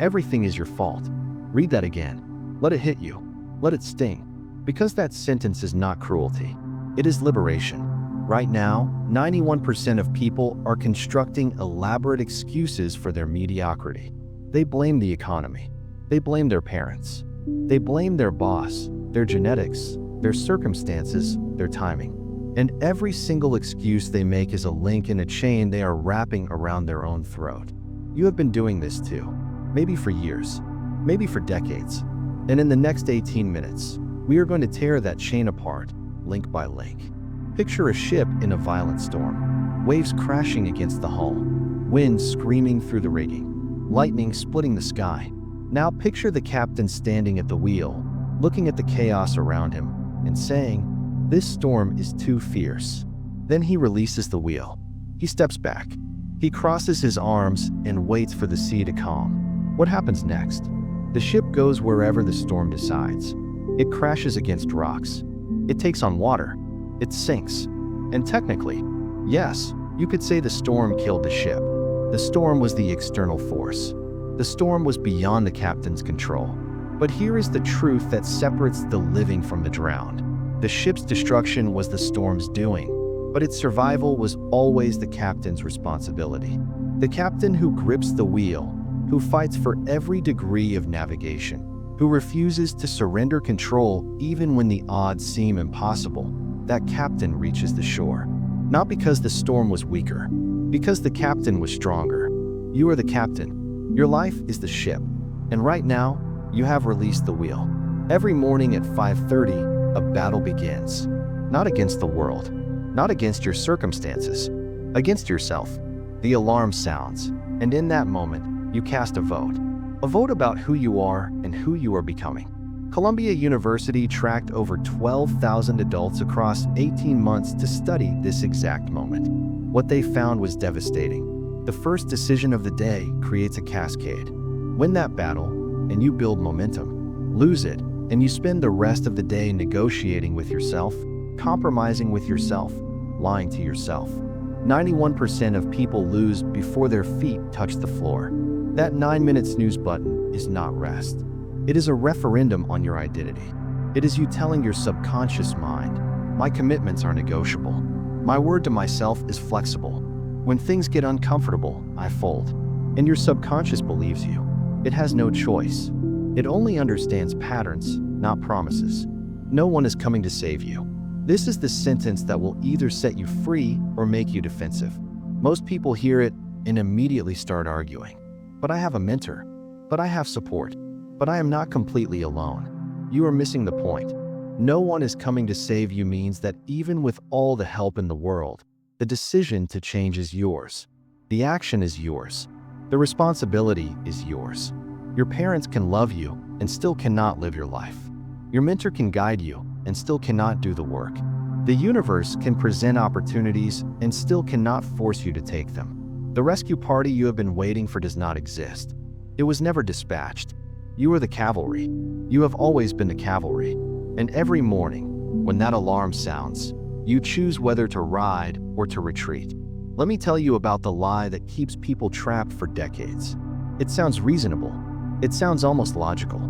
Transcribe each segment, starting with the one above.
Everything is your fault. Read that again. Let it hit you. Let it sting. Because that sentence is not cruelty. It is liberation. Right now, 91% of people are constructing elaborate excuses for their mediocrity. They blame the economy. They blame their parents. They blame their boss, their genetics, their circumstances, their timing. And every single excuse they make is a link in a chain they are wrapping around their own throat. You have been doing this too. Maybe for years. Maybe for decades. And in the next 18 minutes, we are going to tear that chain apart, link by link. Picture a ship in a violent storm. Waves crashing against the hull. Wind screaming through the rigging. Lightning splitting the sky. Now picture the captain standing at the wheel, looking at the chaos around him, and saying, "This storm is too fierce." Then he releases the wheel. He steps back. He crosses his arms and waits for the sea to calm. What happens next? The ship goes wherever the storm decides. It crashes against rocks. It takes on water. It sinks. And technically, yes, you could say the storm killed the ship. The storm was the external force. The storm was beyond the captain's control. But here is the truth that separates the living from the drowned. The ship's destruction was the storm's doing, but its survival was always the captain's responsibility. The captain who grips the wheel, who fights for every degree of navigation, who refuses to surrender control even when the odds seem impossible, that captain reaches the shore. Not because the storm was weaker, because the captain was stronger. You are the captain. Your life is the ship. And right now, you have released the wheel. Every morning at 5:30, a battle begins. Not against the world, not against your circumstances, against yourself. The alarm sounds, and in that moment, you cast a vote. A vote about who you are and who you are becoming. Columbia University tracked over 12,000 adults across 18 months to study this exact moment. What they found was devastating. The first decision of the day creates a cascade. Win that battle, and you build momentum. Lose it, and you spend the rest of the day negotiating with yourself, compromising with yourself, lying to yourself. 91% of people lose before their feet touch the floor. That 9-minute snooze button is not rest. It is a referendum on your identity. It is you telling your subconscious mind, "My commitments are negotiable. My word to myself is flexible. When things get uncomfortable, I fold." And your subconscious believes you. It has no choice. It only understands patterns, not promises. No one is coming to save you. This is the sentence that will either set you free or make you defensive. Most people hear it and immediately start arguing. But I have a mentor. But I have support. But I am not completely alone. You are missing the point. No one is coming to save you means that even with all the help in the world, the decision to change is yours. The action is yours. The responsibility is yours. Your parents can love you and still cannot live your life. Your mentor can guide you and still cannot do the work. The universe can present opportunities and still cannot force you to take them. The rescue party you have been waiting for does not exist. It was never dispatched. You are the cavalry. You have always been the cavalry. And every morning, when that alarm sounds, you choose whether to ride or to retreat. Let me tell you about the lie that keeps people trapped for decades. It sounds reasonable. It sounds almost logical.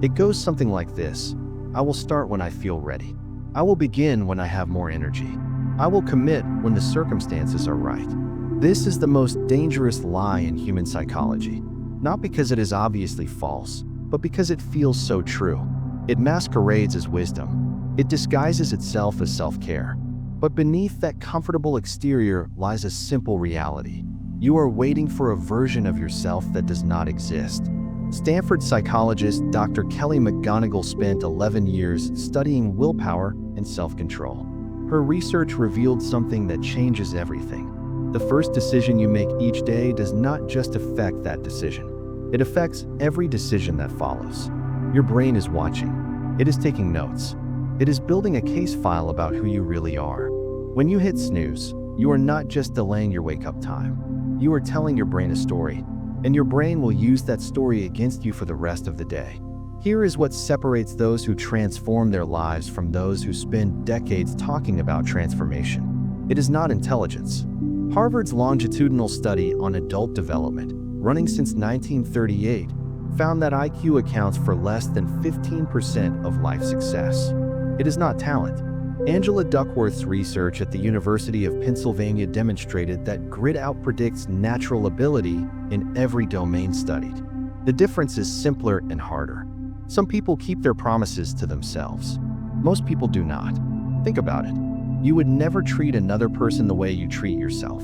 It goes something like this: I will start when I feel ready. I will begin when I have more energy. I will commit when the circumstances are right. This is the most dangerous lie in human psychology. Not because it is obviously false, but because it feels so true. It masquerades as wisdom. It disguises itself as self-care. But beneath that comfortable exterior lies a simple reality. You are waiting for a version of yourself that does not exist. Stanford psychologist Dr. Kelly McGonigal spent 11 years studying willpower and self-control. Her research revealed something that changes everything. The first decision you make each day does not just affect that decision. It affects every decision that follows. Your brain is watching. It is taking notes. It is building a case file about who you really are. When you hit snooze, you are not just delaying your wake-up time. You are telling your brain a story, and your brain will use that story against you for the rest of the day. Here is what separates those who transform their lives from those who spend decades talking about transformation. It is not intelligence. Harvard's longitudinal study on adult development, running since 1938, found that IQ accounts for less than 15% of life success. It is not talent. Angela Duckworth's research at the University of Pennsylvania demonstrated that grit outpredicts natural ability in every domain studied. The difference is simpler and harder. Some people keep their promises to themselves. Most people do not. Think about it. You would never treat another person the way you treat yourself.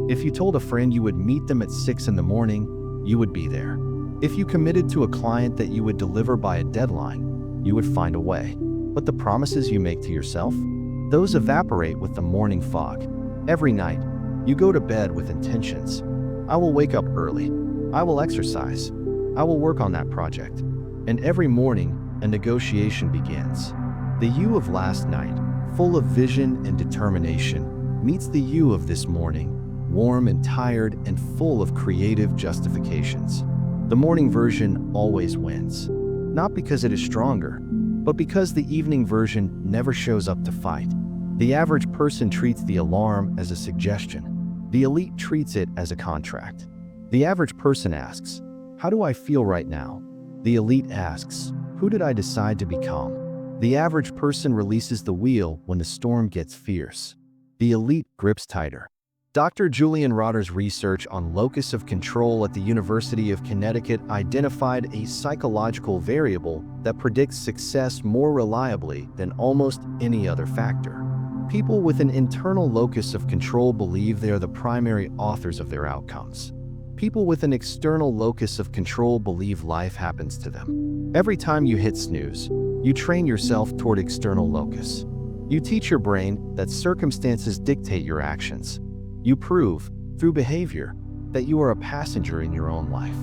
If you told a friend you would meet them at 6 in the morning, you would be there. If you committed to a client that you would deliver by a deadline, you would find a way. But the promises you make to yourself, those evaporate with the morning fog. Every night, you go to bed with intentions. I will wake up early. I will exercise. I will work on that project. And every morning, a negotiation begins. The you of last night, full of vision and determination, meets the you of this morning, warm and tired and full of creative justifications. The morning version always wins. Not because it is stronger, but because the evening version never shows up to fight. The average person treats the alarm as a suggestion. The elite treats it as a contract. The average person asks, "How do I feel right now?" The elite asks, "Who did I decide to become?" The average person releases the wheel when the storm gets fierce. The elite grips tighter. Dr. Julian Rotter's research on locus of control at the University of Connecticut identified a psychological variable that predicts success more reliably than almost any other factor. People with an internal locus of control believe they are the primary authors of their outcomes. People with an external locus of control believe life happens to them. Every time you hit snooze, you train yourself toward external locus. You teach your brain that circumstances dictate your actions. You prove, through behavior, that you are a passenger in your own life,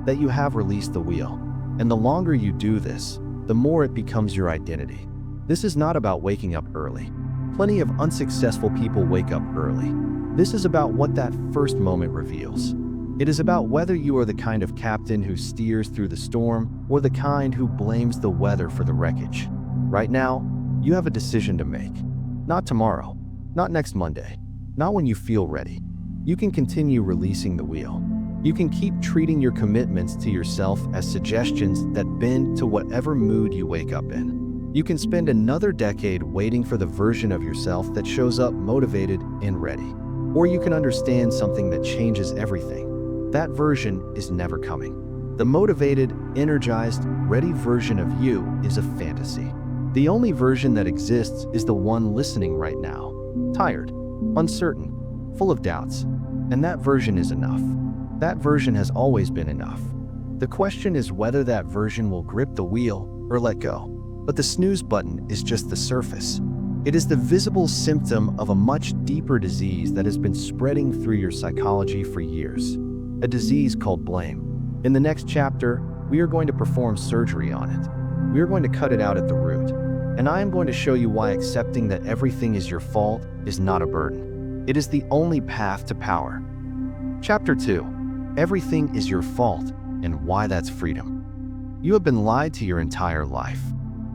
that you have released the wheel. And the longer you do this, the more it becomes your identity. This is not about waking up early. Plenty of unsuccessful people wake up early. This is about what that first moment reveals. It is about whether you are the kind of captain who steers through the storm or the kind who blames the weather for the wreckage. Right now, you have a decision to make. Not tomorrow, not next Monday, not when you feel ready. You can continue releasing the wheel. You can keep treating your commitments to yourself as suggestions that bend to whatever mood you wake up in. You can spend another decade waiting for the version of yourself that shows up motivated and ready. Or you can understand something that changes everything. That version is never coming. The motivated, energized, ready version of you is a fantasy. The only version that exists is the one listening right now. Tired, uncertain, full of doubts. And that version is enough. That version has always been enough. The question is whether that version will grip the wheel or let go. But the snooze button is just the surface. It is the visible symptom of a much deeper disease that has been spreading through your psychology for years. A disease called blame. In the next chapter, we are going to perform surgery on it. We are going to cut it out at the root. And I am going to show you why accepting that everything is your fault is not a burden. It is the only path to power. Chapter 2. Everything is your fault and why that's freedom. You have been lied to your entire life.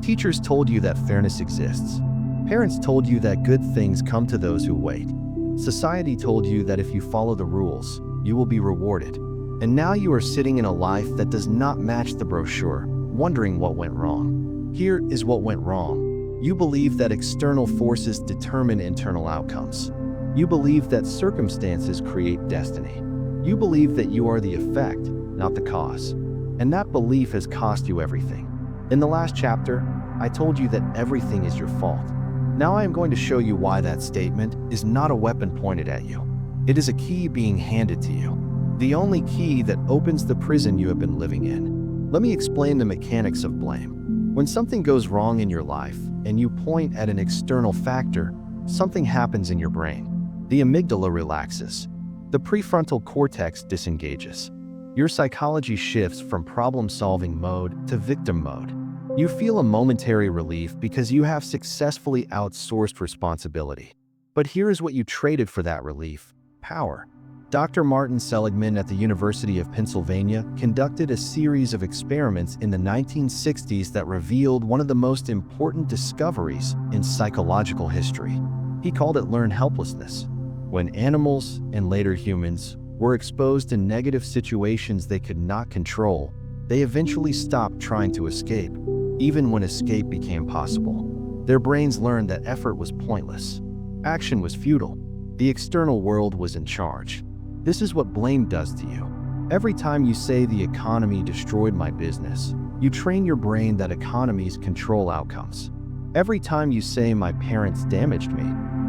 Teachers told you that fairness exists. Parents told you that good things come to those who wait. Society told you that if you follow the rules, you will be rewarded. And now you are sitting in a life that does not match the brochure, wondering what went wrong. Here is what went wrong. You believe that external forces determine internal outcomes. You believe that circumstances create destiny. You believe that you are the effect, not the cause. And that belief has cost you everything. In the last chapter, I told you that everything is your fault. Now I am going to show you why that statement is not a weapon pointed at you. It is a key being handed to you. The only key that opens the prison you have been living in. Let me explain the mechanics of blame. When something goes wrong in your life and you point at an external factor, something happens in your brain. The amygdala relaxes. The prefrontal cortex disengages. Your psychology shifts from problem-solving mode to victim mode. You feel a momentary relief because you have successfully outsourced responsibility. But here is what you traded for that relief: power. Dr. Martin Seligman at the University of Pennsylvania conducted a series of experiments in the 1960s that revealed one of the most important discoveries in psychological history. He called it learned helplessness. When animals, and later humans, were exposed to negative situations they could not control, They eventually stopped trying to escape, even when escape became possible. Their brains learned that effort was pointless. Action was futile. The external world was in charge. This is what blame does to you. Every time you say the economy destroyed my business, you train your brain that economies control outcomes. Every time you say my parents damaged me,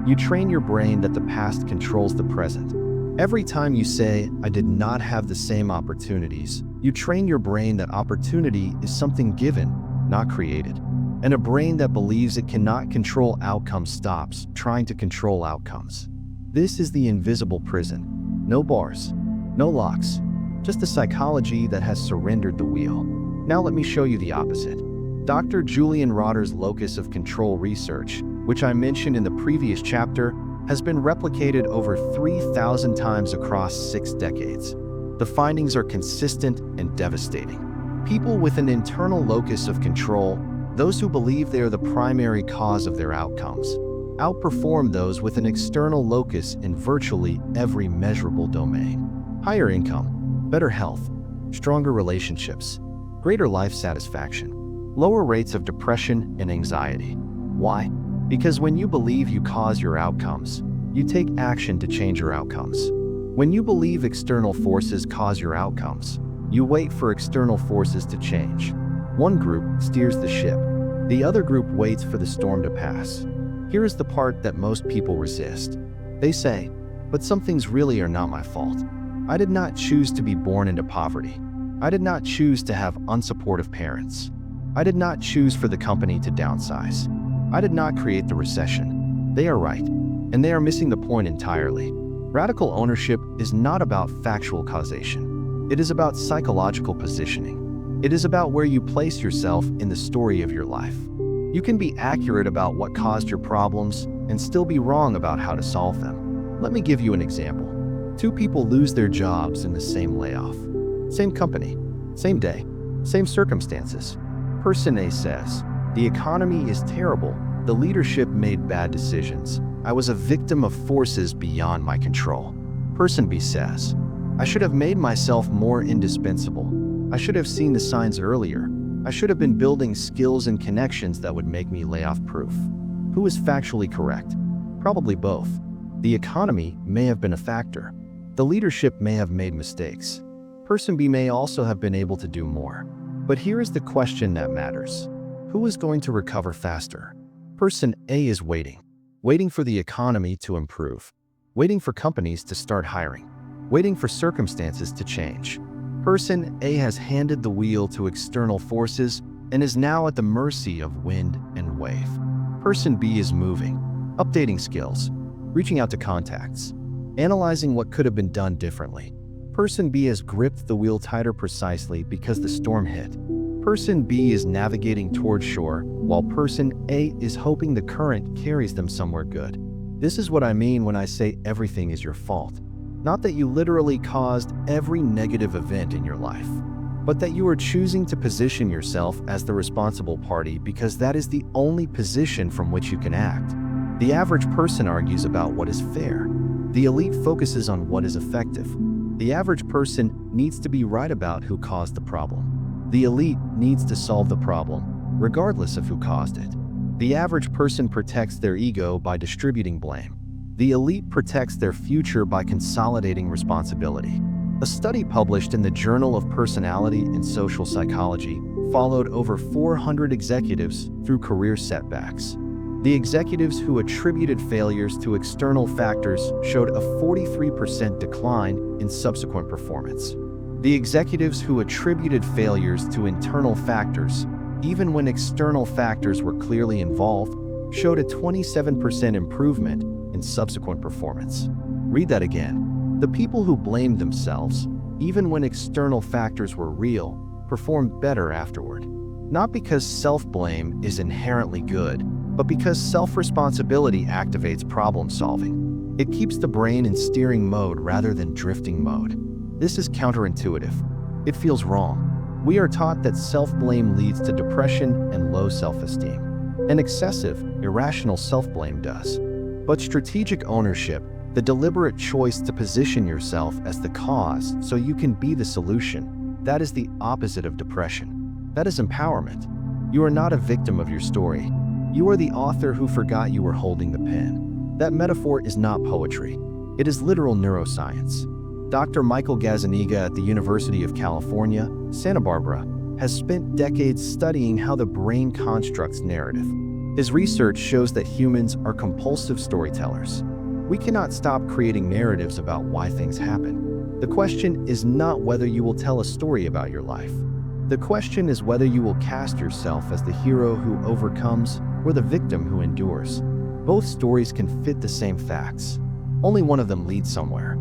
you train your brain that the past controls the present. Every time you say I did not have the same opportunities, you train your brain that opportunity is something given, not created. And a brain that believes it cannot control outcomes stops trying to control outcomes. This is the invisible prison. No bars, no locks, just a psychology that has surrendered the wheel. Now let me show you the opposite. Dr. Julian Rotter's locus of control research, which I mentioned in the previous chapter, has been replicated over 3,000 times across 6 decades. The findings are consistent and devastating. People with an internal locus of control, those who believe they are the primary cause of their outcomes, outperform those with an external locus in virtually every measurable domain. Higher income, better health, stronger relationships, greater life satisfaction, lower rates of depression and anxiety. Why? Because when you believe you cause your outcomes, you take action to change your outcomes. When you believe external forces cause your outcomes, you wait for external forces to change. One group steers the ship. The other group waits for the storm to pass. Here is the part that most people resist. They say, but some things really are not my fault. I did not choose to be born into poverty. I did not choose to have unsupportive parents. I did not choose for the company to downsize. I did not create the recession. They are right, and they are missing the point entirely. Radical ownership is not about factual causation. It is about psychological positioning. It is about where you place yourself in the story of your life. You can be accurate about what caused your problems and still be wrong about how to solve them. Let me give you an example. 2 people lose their jobs in the same layoff. Same company, same day, same circumstances. Person A says, the economy is terrible. The leadership made bad decisions. I was a victim of forces beyond my control. Person B says, I should have made myself more indispensable. I should have seen the signs earlier. I should have been building skills and connections that would make me layoff-proof. Who is factually correct? Probably both. The economy may have been a factor. The leadership may have made mistakes. Person B may also have been able to do more. But here is the question that matters. Who is going to recover faster? Person A is waiting for the economy to improve, waiting for companies to start hiring, waiting for circumstances to change. Person A has handed the wheel to external forces and is now at the mercy of wind and wave. Person B is moving, updating skills, reaching out to contacts, analyzing what could have been done differently. Person B has gripped the wheel tighter precisely because the storm hit. Person B is navigating toward shore, while Person A is hoping the current carries them somewhere good. This is what I mean when I say everything is your fault. Not that you literally caused every negative event in your life, but that you are choosing to position yourself as the responsible party because that is the only position from which you can act. The average person argues about what is fair. The elite focuses on what is effective. The average person needs to be right about who caused the problem. The elite needs to solve the problem, regardless of who caused it. The average person protects their ego by distributing blame. The elite protects their future by consolidating responsibility. A study published in the Journal of Personality and Social Psychology followed over 400 executives through career setbacks. The executives who attributed failures to external factors showed a 43% decline in subsequent performance. The executives who attributed failures to internal factors, even when external factors were clearly involved, showed a 27% improvement in subsequent performance. Read that again. The people who blamed themselves, even when external factors were real, performed better afterward. Not because self-blame is inherently good, but because self-responsibility activates problem-solving. It keeps the brain in steering mode rather than drifting mode. This is counterintuitive. It feels wrong. We are taught that self-blame leads to depression and low self-esteem. And excessive, irrational self-blame does. But strategic ownership, the deliberate choice to position yourself as the cause so you can be the solution, That is the opposite of depression. That is empowerment. You are not a victim of your story. You are the author who forgot you were holding the pen. That metaphor is not poetry. It is literal neuroscience. Dr. Michael Gazzaniga at the University of California, Santa Barbara, has spent decades studying how the brain constructs narrative. His research shows that humans are compulsive storytellers. We cannot stop creating narratives about why things happen. The question is not whether you will tell a story about your life. The question is whether you will cast yourself as the hero who overcomes or the victim who endures. Both stories can fit the same facts. Only one of them leads somewhere.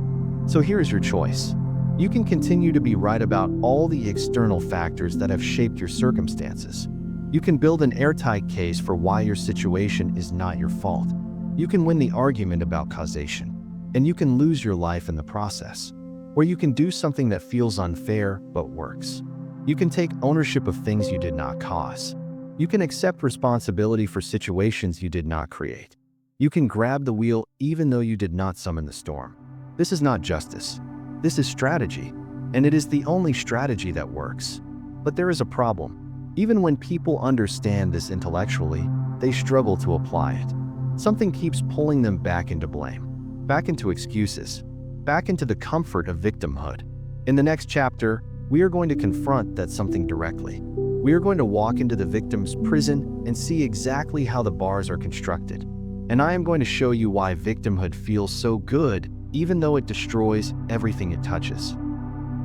So here is your choice. You can continue to be right about all the external factors that have shaped your circumstances. You can build an airtight case for why your situation is not your fault. You can win the argument about causation. And you can lose your life in the process. Or you can do something that feels unfair but works. You can take ownership of things you did not cause. You can accept responsibility for situations you did not create. You can grab the wheel even though you did not summon the storm. This is not justice. This is strategy, and it is the only strategy that works. But there is a problem. Even when people understand this intellectually, they struggle to apply it. Something keeps pulling them back into blame, back into excuses, back into the comfort of victimhood. In the next chapter, we are going to confront that something directly. We are going to walk into the victim's prison and see exactly how the bars are constructed. And I am going to show you why victimhood feels so good even though it destroys everything it touches.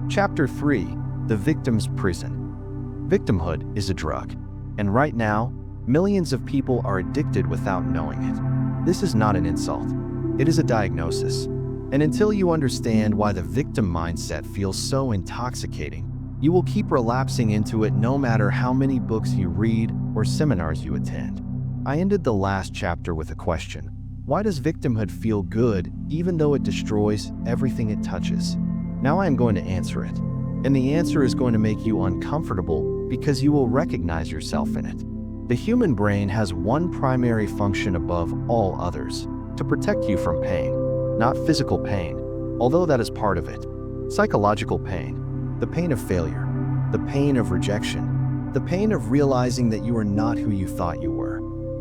Chapter 3: The Victim's Prison. Victimhood is a drug, and right now, millions of people are addicted without knowing it. This is not an insult. It is a diagnosis. And until you understand why the victim mindset feels so intoxicating, you will keep relapsing into it no matter how many books you read or seminars you attend. I ended the last chapter with a question. Why does victimhood feel good even though it destroys everything it touches? Now I am going to answer it. And the answer is going to make you uncomfortable because you will recognize yourself in it. The human brain has one primary function above all others: to protect you from pain. Not physical pain, although that is part of it. Psychological pain. The pain of failure. The pain of rejection. The pain of realizing that you are not who you thought you were.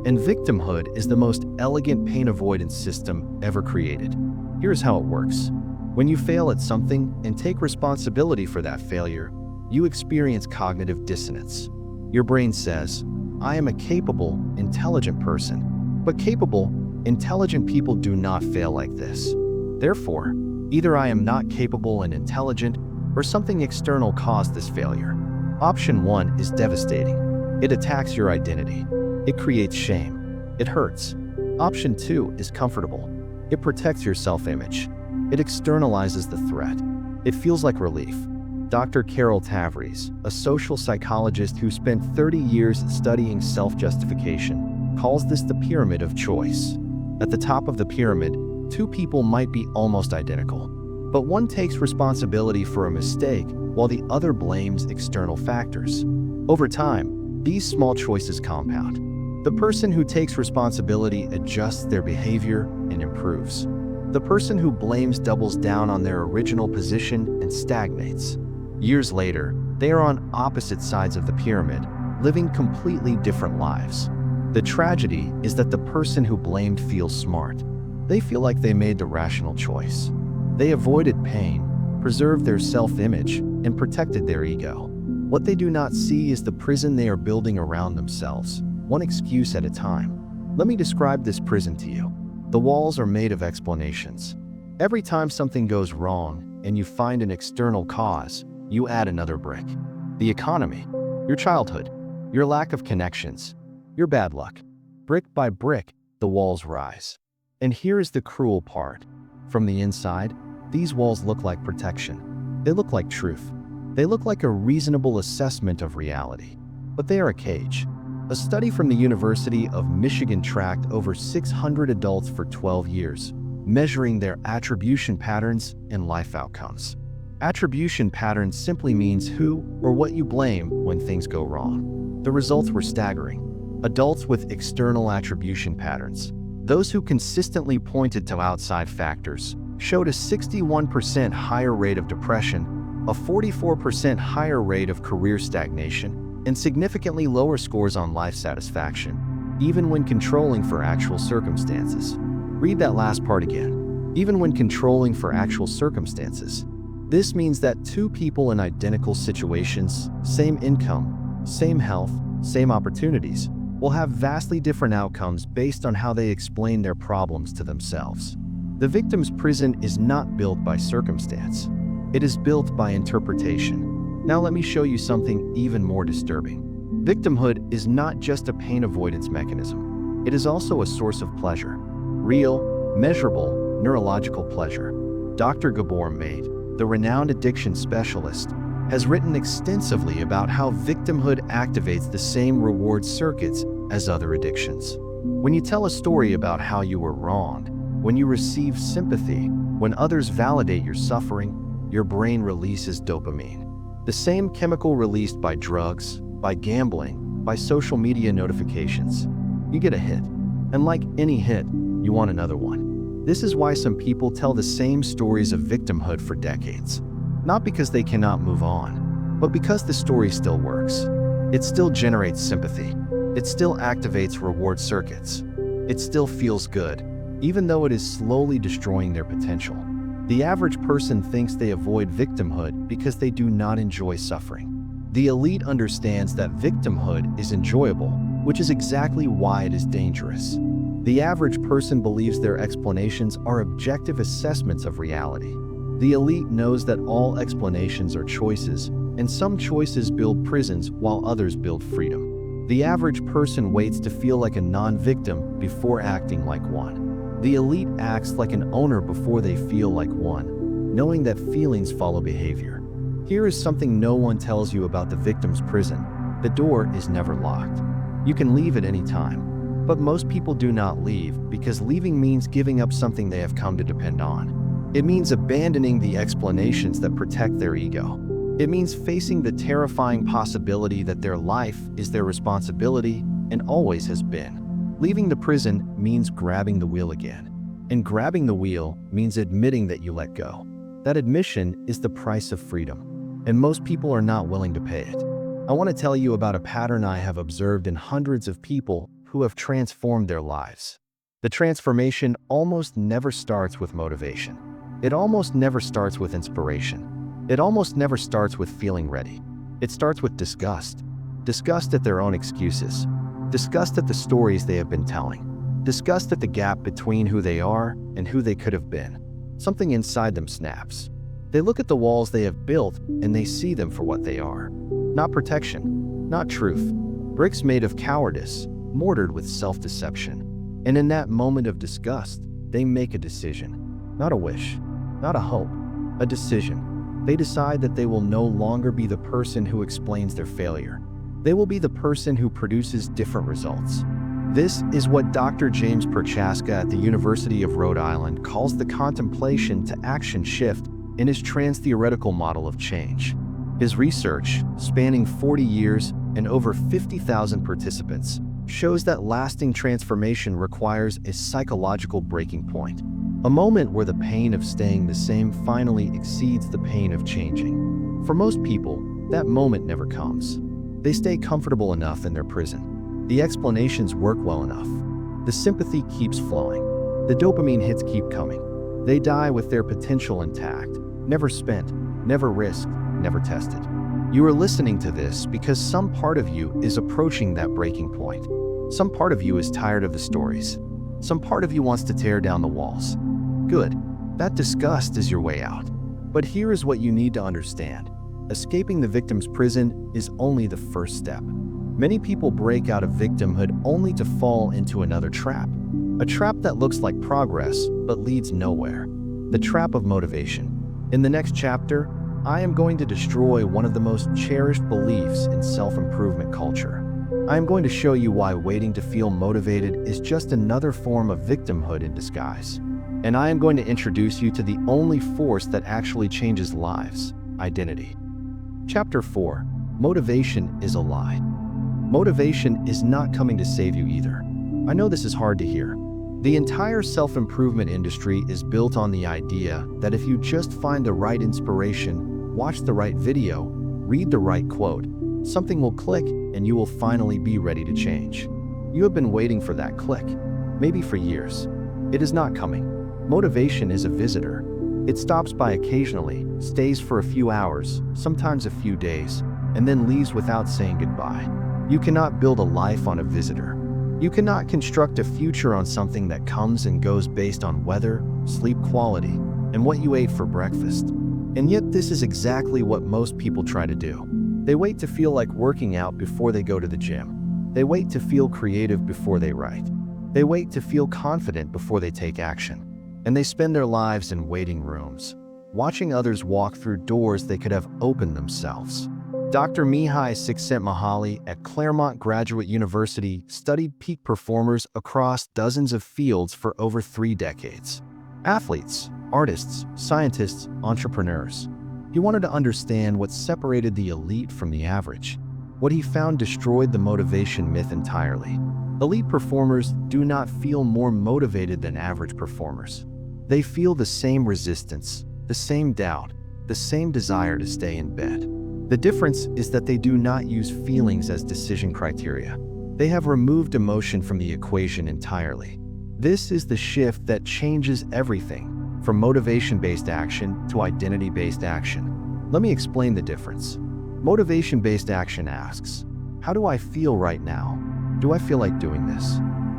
And victimhood is the most elegant pain avoidance system ever created. Here's how it works. When you fail at something and take responsibility for that failure, you experience cognitive dissonance. Your brain says, I am a capable, intelligent person. But capable, intelligent people do not fail like this. Therefore, either I am not capable and intelligent, or something external caused this failure. Option 1 is devastating. It attacks your identity. It creates shame. It hurts. Option 2 is comfortable. It protects your self-image. It externalizes the threat. It feels like relief. Dr. Carol Tavries, a social psychologist who spent 30 years studying self-justification, calls this the pyramid of choice. At the top of the pyramid, two people might be almost identical, but one takes responsibility for a mistake while the other blames external factors. Over time, these small choices compound. The person who takes responsibility adjusts their behavior and improves. The person who blames doubles down on their original position and stagnates. Years later, they are on opposite sides of the pyramid, living completely different lives. The tragedy is that the person who blamed feels smart. They feel like they made the rational choice. They avoided pain, preserved their self-image, and protected their ego. What they do not see is the prison they are building around themselves, one excuse at a time. Let me describe this prison to you. The walls are made of explanations. Every time something goes wrong and you find an external cause, you add another brick. The economy, your childhood, your lack of connections, your bad luck. Brick by brick, the walls rise. And here is the cruel part. From the inside, these walls look like protection. They look like truth. They look like a reasonable assessment of reality. But they are a cage. A study from the University of Michigan tracked over 600 adults for 12 years, measuring their attribution patterns and life outcomes. Attribution patterns simply means who or what you blame when things go wrong. The results were staggering. Adults with external attribution patterns, those who consistently pointed to outside factors, showed a 61% higher rate of depression a 44% higher rate of career stagnation, and significantly lower scores on life satisfaction, even when controlling for actual circumstances. Read that last part again. Even when controlling for actual circumstances. This means that two people in identical situations, same income, same health, same opportunities, will have vastly different outcomes based on how they explain their problems to themselves. The victim's prison is not built by circumstance. It is built by interpretation. Now let me show you something even more disturbing. Victimhood is not just a pain avoidance mechanism. It is also a source of pleasure. Real, measurable, neurological pleasure. Dr. Gabor Mate, the renowned addiction specialist, has written extensively about how victimhood activates the same reward circuits as other addictions. When you tell a story about how you were wronged, when you receive sympathy, when others validate your suffering, your brain releases dopamine. The same chemical released by drugs, by gambling, by social media notifications. You get a hit, and like any hit, you want another one. This is why some people tell the same stories of victimhood for decades. Not because they cannot move on, but because the story still works. It still generates sympathy. It still activates reward circuits. It still feels good, even though it is slowly destroying their potential. The average person thinks they avoid victimhood because they do not enjoy suffering. The elite understands that victimhood is enjoyable, which is exactly why it is dangerous. The average person believes their explanations are objective assessments of reality. The elite knows that all explanations are choices, and some choices build prisons while others build freedom. The average person waits to feel like a non-victim before acting like one. The elite acts like an owner before they feel like one, knowing that feelings follow behavior. Here is something no one tells you about the victim's prison. The door is never locked. You can leave at any time. But most people do not leave because leaving means giving up something they have come to depend on. It means abandoning the explanations that protect their ego. It means facing the terrifying possibility that their life is their responsibility and always has been. Leaving the prison means grabbing the wheel again. And grabbing the wheel means admitting that you let go. That admission is the price of freedom. And most people are not willing to pay it. I want to tell you about a pattern I have observed in hundreds of people who have transformed their lives. The transformation almost never starts with motivation. It almost never starts with inspiration. It almost never starts with feeling ready. It starts with disgust. Disgust at their own excuses. Disgust at the stories they have been telling. Disgust at the gap between who they are and who they could have been. Something inside them snaps. They look at the walls they have built and they see them for what they are. Not protection, not truth. Bricks made of cowardice, mortared with self-deception. And in that moment of disgust, they make a decision. Not a wish, not a hope, a decision. They decide that they will no longer be the person who explains their failure. They will be the person who produces different results. This is what Dr. James Prochaska at the University of Rhode Island calls the contemplation to action shift in his trans-theoretical model of change. His research, spanning 40 years and over 50,000 participants, shows that lasting transformation requires a psychological breaking point. A moment where the pain of staying the same finally exceeds the pain of changing. For most people, that moment never comes. They stay comfortable enough in their prison. The explanations work well enough. The sympathy keeps flowing. The dopamine hits keep coming. They die with their potential intact, never spent, never risked, never tested. You are listening to this because some part of you is approaching that breaking point. Some part of you is tired of the stories. Some part of you wants to tear down the walls. Good. That disgust is your way out. But here is what you need to understand. Escaping the victim's prison is only the first step. Many people break out of victimhood only to fall into another trap. A trap that looks like progress but leads nowhere. The trap of motivation. In the next chapter, I am going to destroy one of the most cherished beliefs in self-improvement culture. I am going to show you why waiting to feel motivated is just another form of victimhood in disguise. And I am going to introduce you to the only force that actually changes lives: identity. Chapter 4. Motivation is a lie. Motivation is not coming to save you either. I know this is hard to hear. The entire self-improvement industry is built on the idea that if you just find the right inspiration, watch the right video, read the right quote. Something will click and you will finally be ready to change. You have been waiting for that click, maybe for years. It is not coming. Motivation is a visitor. It stops by occasionally, stays for a few hours, sometimes a few days, and then leaves without saying goodbye. You cannot build a life on a visitor. You cannot construct a future on something that comes and goes based on weather, sleep quality, and what you ate for breakfast. And yet this is exactly what most people try to do. They wait to feel like working out before they go to the gym. They wait to feel creative before they write. They wait to feel confident before they take action. And they spend their lives in waiting rooms, watching others walk through doors they could have opened themselves. Dr. Mihai Csikszentmihalyi at Claremont Graduate University studied peak performers across dozens of fields for over 3 decades. Athletes, artists, scientists, entrepreneurs. He wanted to understand what separated the elite from the average. What he found destroyed the motivation myth entirely. Elite performers do not feel more motivated than average performers. They feel the same resistance, the same doubt, the same desire to stay in bed. The difference is that they do not use feelings as decision criteria. They have removed emotion from the equation entirely. This is the shift that changes everything, from motivation-based action to identity-based action. Let me explain the difference. Motivation-based action asks, how do I feel right now? Do I feel like doing this?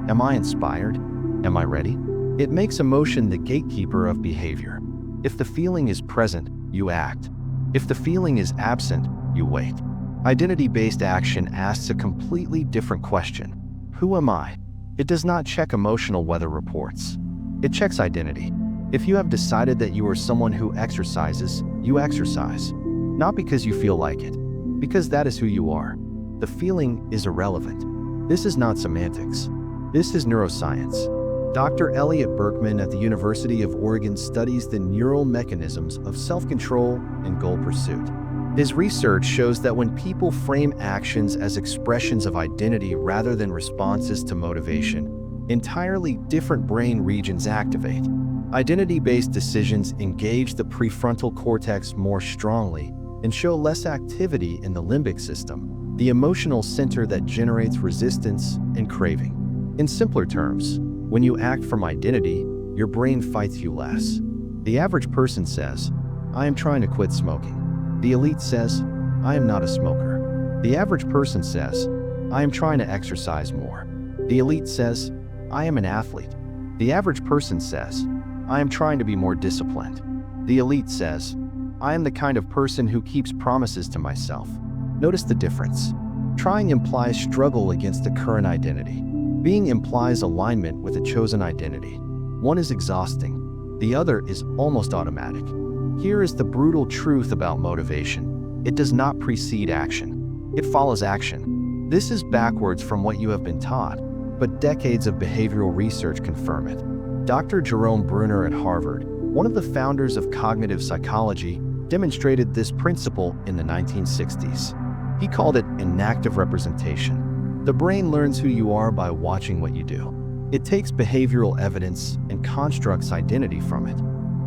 Am I inspired? Am I ready? It makes emotion the gatekeeper of behavior. If the feeling is present, you act. If the feeling is absent, you wait. Identity-based action asks a completely different question. Who am I? It does not check emotional weather reports. It checks identity. If you have decided that you are someone who exercises, you exercise. Not because you feel like it, because that is who you are. The feeling is irrelevant. This is not semantics. This is neuroscience. Dr. Elliot Berkman at the University of Oregon studies the neural mechanisms of self-control and goal pursuit. His research shows that when people frame actions as expressions of identity rather than responses to motivation, entirely different brain regions activate. Identity-based decisions engage the prefrontal cortex more strongly and show less activity in the limbic system, the emotional center that generates resistance and craving. In simpler terms, when you act from identity, your brain fights you less. The average person says, I am trying to quit smoking. The elite says, I am not a smoker. The average person says, I am trying to exercise more. The elite says, I am an athlete. The average person says, I am trying to be more disciplined. The elite says, I am the kind of person who keeps promises to myself. Notice the difference. Trying implies struggle against a current identity. Being implies alignment with a chosen identity. One is exhausting. The other is almost automatic. Here is the brutal truth about motivation. It does not precede action. It follows action. This is backwards from what you have been taught, but decades of behavioral research confirm it. Dr. Jerome Bruner at Harvard, one of the founders of cognitive psychology, demonstrated this principle in the 1960s. He called it enactive representation. The brain learns who you are by watching what you do. It takes behavioral evidence and constructs identity from it.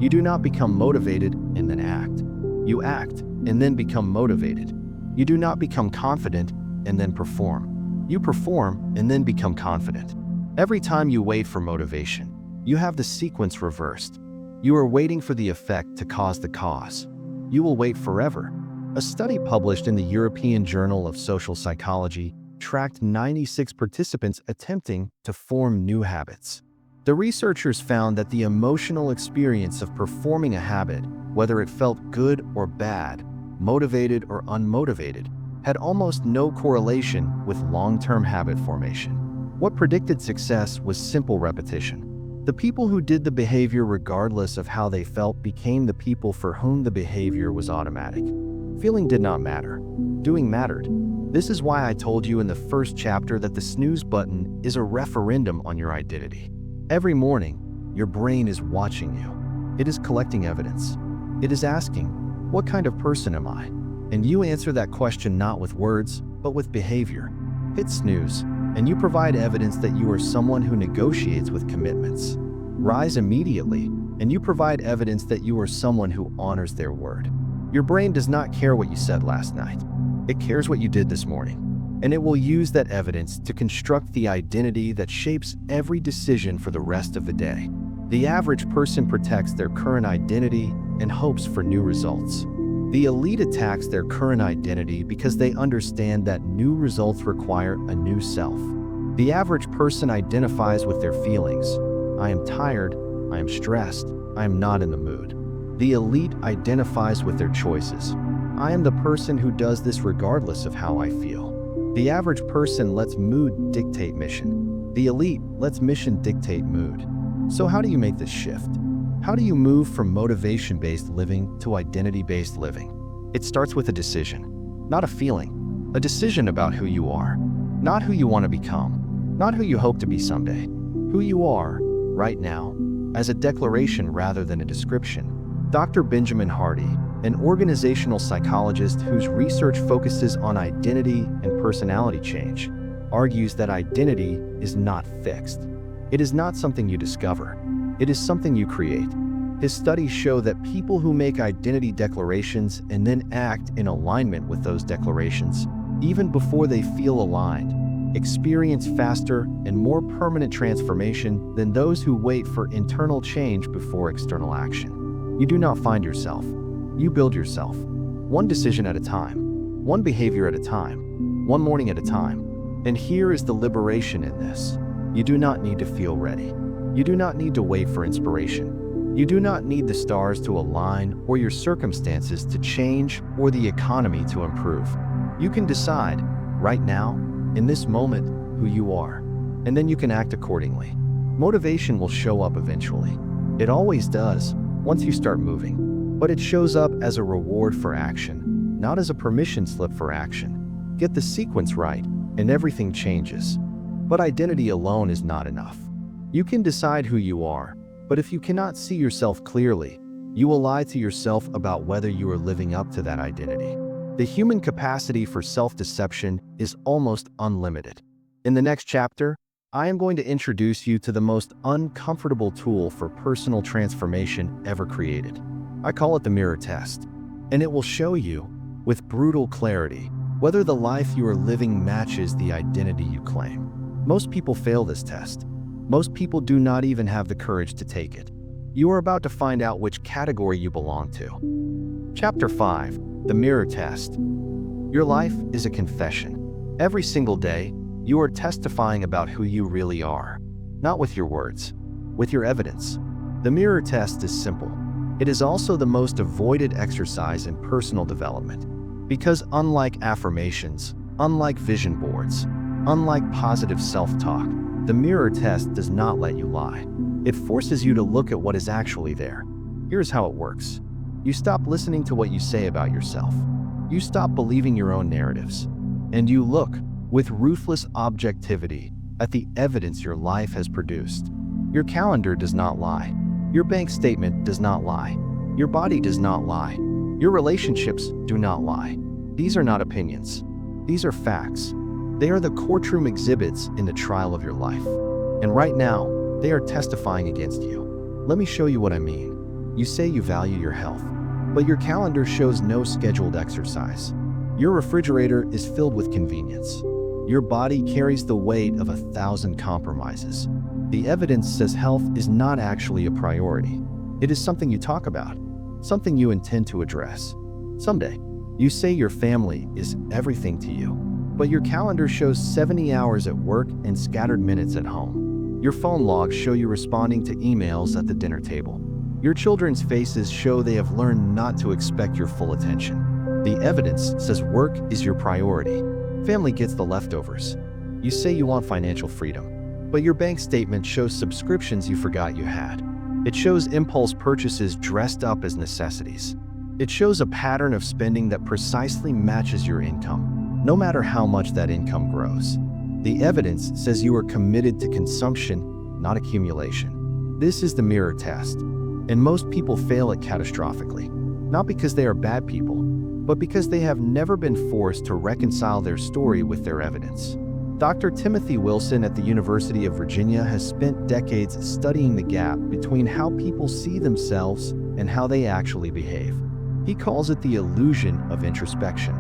You do not become motivated and then act. You act and then become motivated. You do not become confident and then perform. You perform and then become confident. Every time you wait for motivation, you have the sequence reversed. You are waiting for the effect to cause the cause. You will wait forever. A study published in the European Journal of Social Psychology tracked 96 participants attempting to form new habits. The researchers found that the emotional experience of performing a habit, whether it felt good or bad, motivated or unmotivated, had almost no correlation with long-term habit formation. What predicted success was simple repetition. The people who did the behavior regardless of how they felt became the people for whom the behavior was automatic. Feeling did not matter. Doing mattered. This is why I told you in the first chapter that the snooze button is a referendum on your identity. Every morning, your brain is watching you. It is collecting evidence. It is asking, what kind of person am I? And you answer that question not with words, but with behavior. Hit snooze, and you provide evidence that you are someone who negotiates with commitments. Rise immediately, and you provide evidence that you are someone who honors their word. Your brain does not care what you said last night. It cares what you did this morning. And it will use that evidence to construct the identity that shapes every decision for the rest of the day. The average person protects their current identity and hopes for new results. The elite attacks their current identity because they understand that new results require a new self. The average person identifies with their feelings. I am tired, I am stressed, I am not in the mood. The elite identifies with their choices. I am the person who does this regardless of how I feel. The average person lets mood dictate mission. The elite lets mission dictate mood. So how do you make this shift? How do you move from motivation-based living to identity-based living? It starts with a decision, not a feeling. A decision about who you are, not who you want to become, not who you hope to be someday. Who you are, right now, as a declaration rather than a description. Dr. Benjamin Hardy, an organizational psychologist whose research focuses on identity and personality change, argues that identity is not fixed. It is not something you discover. It is something you create. His studies show that people who make identity declarations and then act in alignment with those declarations, even before they feel aligned, experience faster and more permanent transformation than those who wait for internal change before external action. You do not find yourself. You build yourself. One decision at a time. One behavior at a time. One morning at a time. And here is the liberation in this. You do not need to feel ready. You do not need to wait for inspiration. You do not need the stars to align or your circumstances to change or the economy to improve. You can decide, right now, in this moment, who you are. And then you can act accordingly. Motivation will show up eventually. It always does, once you start moving. But it shows up as a reward for action, not as a permission slip for action. Get the sequence right, and everything changes. But identity alone is not enough. You can decide who you are, but if you cannot see yourself clearly, you will lie to yourself about whether you are living up to that identity. The human capacity for self-deception is almost unlimited. In the next chapter, I am going to introduce you to the most uncomfortable tool for personal transformation ever created. I call it the mirror test, and it will show you, with brutal clarity, whether the life you are living matches the identity you claim. Most people fail this test. Most people do not even have the courage to take it. You are about to find out which category you belong to. Chapter 5, The Mirror Test. Your life is a confession. Every single day, you are testifying about who you really are, not with your words, with your evidence. The mirror test is simple. It is also the most avoided exercise in personal development, because unlike affirmations, unlike vision boards, unlike positive self-talk, the mirror test does not let you lie. It forces you to look at what is actually there. Here's how it works. You stop listening to what you say about yourself. You stop believing your own narratives. And you look, with ruthless objectivity, at the evidence your life has produced. Your calendar does not lie. Your bank statement does not lie. Your body does not lie. Your relationships do not lie. These are not opinions. These are facts. They are the courtroom exhibits in the trial of your life. And right now, they are testifying against you. Let me show you what I mean. You say you value your health, but your calendar shows no scheduled exercise. Your refrigerator is filled with convenience. Your body carries the weight of 1,000 compromises. The evidence says health is not actually a priority. It is something you talk about, something you intend to address. Someday, you say your family is everything to you, but your calendar shows 70 hours at work and scattered minutes at home. Your phone logs show you responding to emails at the dinner table. Your children's faces show they have learned not to expect your full attention. The evidence says work is your priority. Family gets the leftovers. You say you want financial freedom, but your bank statement shows subscriptions you forgot you had. It shows impulse purchases dressed up as necessities. It shows a pattern of spending that precisely matches your income, no matter how much that income grows. The evidence says you are committed to consumption, not accumulation. This is the mirror test, and most people fail it catastrophically, not because they are bad people, but because they have never been forced to reconcile their story with their evidence. Dr. Timothy Wilson at the University of Virginia has spent decades studying the gap between how people see themselves and how they actually behave. He calls it the illusion of introspection.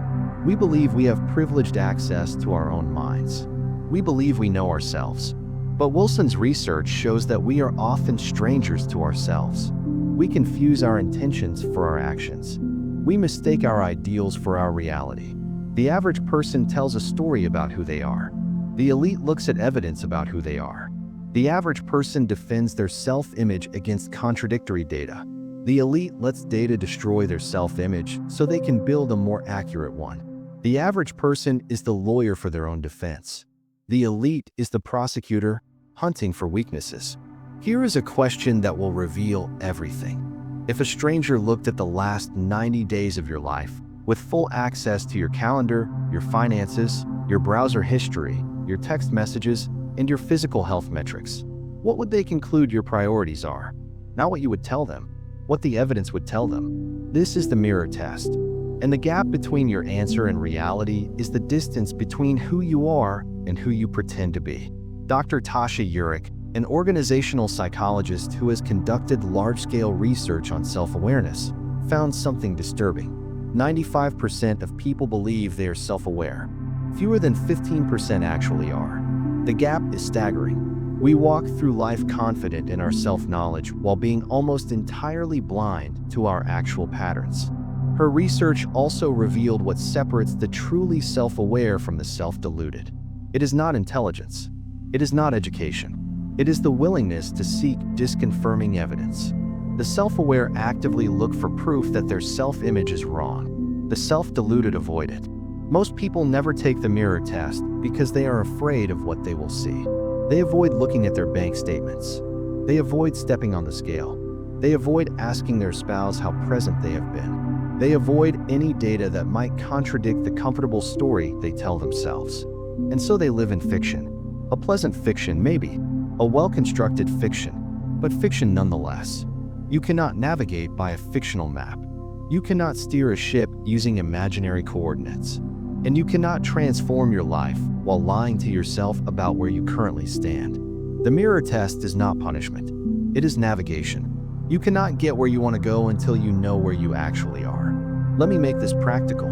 We believe we have privileged access to our own minds. We believe we know ourselves. But Wilson's research shows that we are often strangers to ourselves. We confuse our intentions for our actions. We mistake our ideals for our reality. The average person tells a story about who they are. The elite looks at evidence about who they are. The average person defends their self-image against contradictory data. The elite lets data destroy their self-image so they can build a more accurate one. The average person is the lawyer for their own defense. The elite is the prosecutor, hunting for weaknesses. Here is a question that will reveal everything. If a stranger looked at the last 90 days of your life, with full access to your calendar, your finances, your browser history, your text messages, and your physical health metrics, what would they conclude your priorities are? Not what you would tell them, what the evidence would tell them. This is the mirror test. And the gap between your answer and reality is the distance between who you are and who you pretend to be. Dr. Tasha Eurich, an organizational psychologist who has conducted large-scale research on self-awareness, found something disturbing. 95% of people believe they are self-aware. Fewer than 15% actually are. The gap is staggering. We walk through life confident in our self-knowledge while being almost entirely blind to our actual patterns. Her research also revealed what separates the truly self-aware from the self-deluded. It is not intelligence. It is not education. It is the willingness to seek disconfirming evidence. The self-aware actively look for proof that their self-image is wrong. The self-deluded avoid it. Most people never take the mirror test because they are afraid of what they will see. They avoid looking at their bank statements. They avoid stepping on the scale. They avoid asking their spouse how present they have been. They avoid any data that might contradict the comfortable story they tell themselves. And so they live in fiction. A pleasant fiction, maybe. A well-constructed fiction, but fiction nonetheless. You cannot navigate by a fictional map. You cannot steer a ship using imaginary coordinates. And you cannot transform your life while lying to yourself about where you currently stand. The mirror test is not punishment. It is navigation. You cannot get where you want to go until you know where you actually are. Let me make this practical.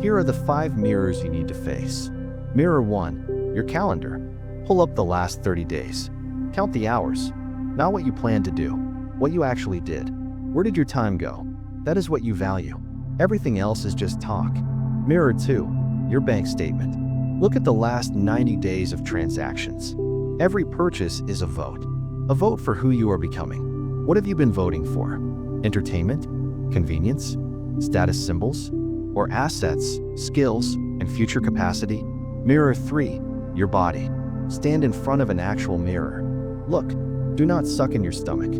Here are the 5 mirrors you need to face. Mirror 1, your calendar. Pull up the last 30 days. Count the hours. Not what you planned to do, what you actually did. Where did your time go? That is what you value. Everything else is just talk. Mirror 2, your bank statement. Look at the last 90 days of transactions. Every purchase is a vote. A vote for who you are becoming. What have you been voting for? Entertainment? Convenience? Status symbols? Or assets, skills, and future capacity? Mirror 3, your body. Stand in front of an actual mirror. Look. Do not suck in your stomach.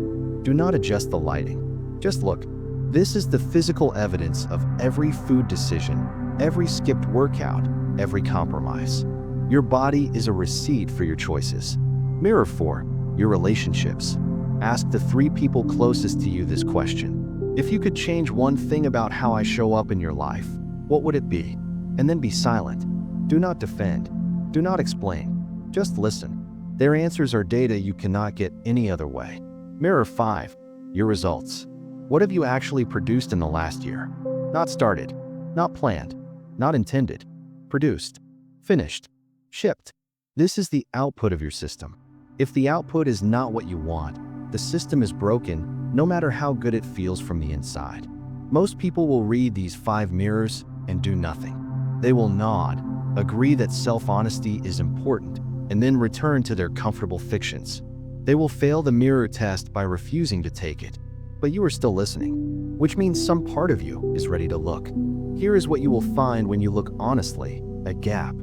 Do not adjust the lighting. Just look. This is the physical evidence of every food decision, every skipped workout, every compromise. Your body is a receipt for your choices. Mirror 4, your relationships. Ask the 3 people closest to you this question. If you could change one thing about how I show up in your life, what would it be? And then be silent. Do not defend. Do not explain. Just listen. Their answers are data you cannot get any other way. Mirror 5, your results. What have you actually produced in the last year? Not started, not planned, not intended. Produced, finished, shipped. This is the output of your system. If the output is not what you want, the system is broken, no matter how good it feels from the inside. Most people will read these 5 mirrors and do nothing. They will nod, agree that self-honesty is important, and then return to their comfortable fictions. They will fail the mirror test by refusing to take it. But you are still listening, which means some part of you is ready to look. Here is what you will find when you look honestly: a gap.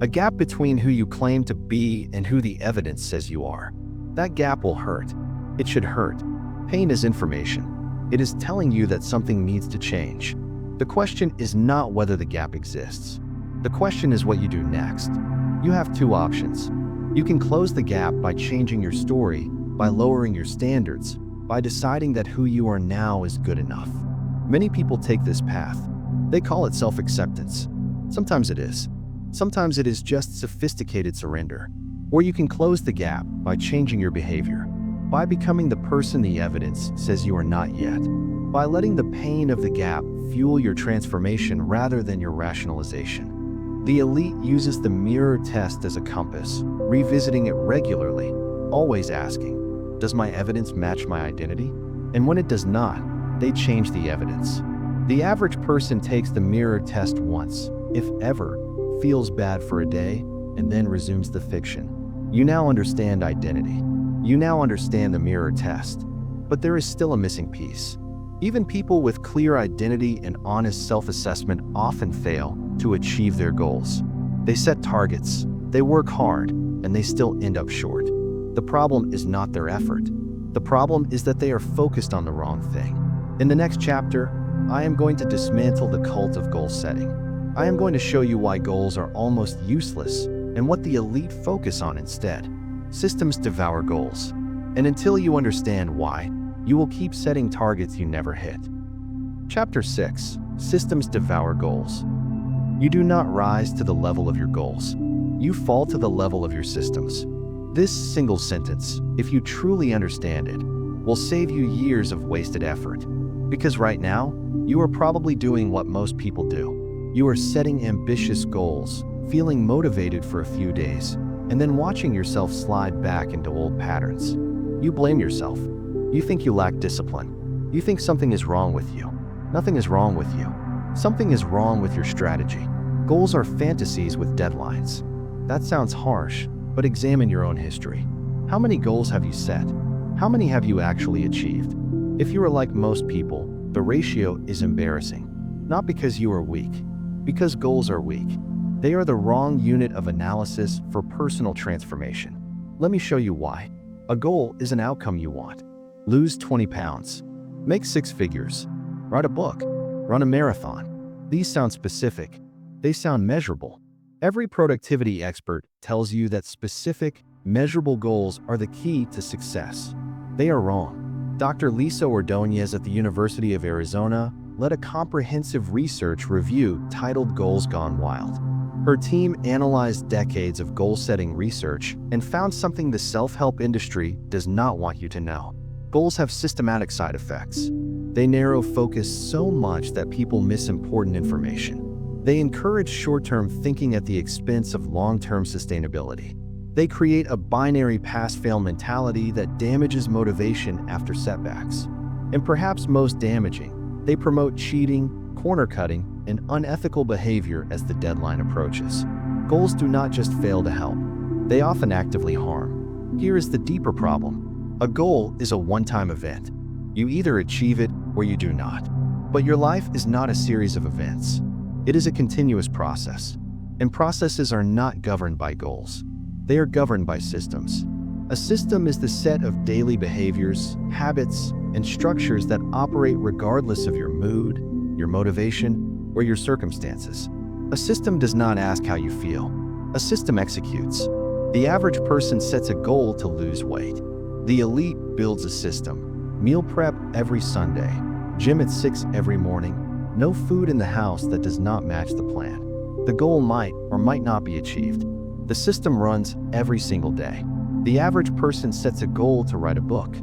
A gap between who you claim to be and who the evidence says you are. That gap will hurt. It should hurt. Pain is information. It is telling you that something needs to change. The question is not whether the gap exists. The question is what you do next. You have 2 options. You can close the gap by changing your story, by lowering your standards, by deciding that who you are now is good enough. Many people take this path. They call it self-acceptance. Sometimes it is. Sometimes it is just sophisticated surrender. Or you can close the gap by changing your behavior, by becoming the person the evidence says you are not yet. by letting the pain of the gap fuel your transformation rather than your rationalization. The elite uses the mirror test as a compass, revisiting it regularly, always asking, does my evidence match my identity? And when it does not, they change the evidence. The average person takes the mirror test once, if ever, feels bad for a day, and then resumes the fiction. You now understand identity. You now understand the mirror test. But there is still a missing piece. Even people with clear identity and honest self-assessment often fail to achieve their goals. They set targets, they work hard, and they still end up short. The problem is not their effort. The problem is that they are focused on the wrong thing. In the next chapter, I am going to dismantle the cult of goal setting. I am going to show you why goals are almost useless and what the elite focus on instead. Systems devour goals. And until you understand why, you will keep setting targets you never hit. Chapter 6. Systems devour goals. You do not rise to the level of your goals. You fall to the level of your systems. This single sentence, if you truly understand it, will save you years of wasted effort. Because right now, you are probably doing what most people do. You are setting ambitious goals, feeling motivated for a few days, and then watching yourself slide back into old patterns. You blame yourself. You think you lack discipline. You think something is wrong with you. Nothing is wrong with you. Something is wrong with your strategy. Goals are fantasies with deadlines. That sounds harsh, but examine your own history. How many goals have you set? How many have you actually achieved? If you are like most people, the ratio is embarrassing. Not because you are weak, because goals are weak. They are the wrong unit of analysis for personal transformation. Let me show you why. A goal is an outcome you want. Lose 20 pounds. Make 6 figures. Write a book. Run a marathon. These sound specific. They sound measurable. Every productivity expert tells you that specific, measurable goals are the key to success. They are wrong. Dr. Lisa Ordonez at the University of Arizona led a comprehensive research review titled Goals Gone Wild. Her team analyzed decades of goal-setting research and found something the self-help industry does not want you to know. Goals have systematic side effects. They narrow focus so much that people miss important information. They encourage short-term thinking at the expense of long-term sustainability. They create a binary pass-fail mentality that damages motivation after setbacks. And perhaps most damaging, they promote cheating, corner-cutting, and unethical behavior as the deadline approaches. Goals do not just fail to help. They often actively harm. Here is the deeper problem. A goal is a one-time event. You either achieve it or you do not. But your life is not a series of events. It is a continuous process. And processes are not governed by goals. They are governed by systems. A system is the set of daily behaviors, habits, and structures that operate regardless of your mood, your motivation, or your circumstances. A system does not ask how you feel. A system executes. The average person sets a goal to lose weight. The elite builds a system. Meal prep every Sunday. Gym at 6 every morning. No food in the house that does not match the plan. The goal might or might not be achieved. The system runs every single day. The average person sets a goal to write a book.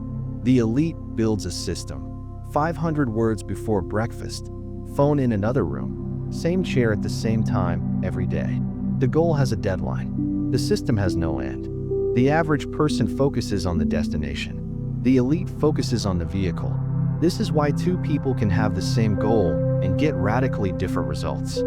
The elite builds a system. 500 words before breakfast. Phone in another room. Same chair at the same time every day. The goal has a deadline. The system has no end. The average person focuses on the destination. The elite focuses on the vehicle. This is why two people can have the same goal and get radically different results.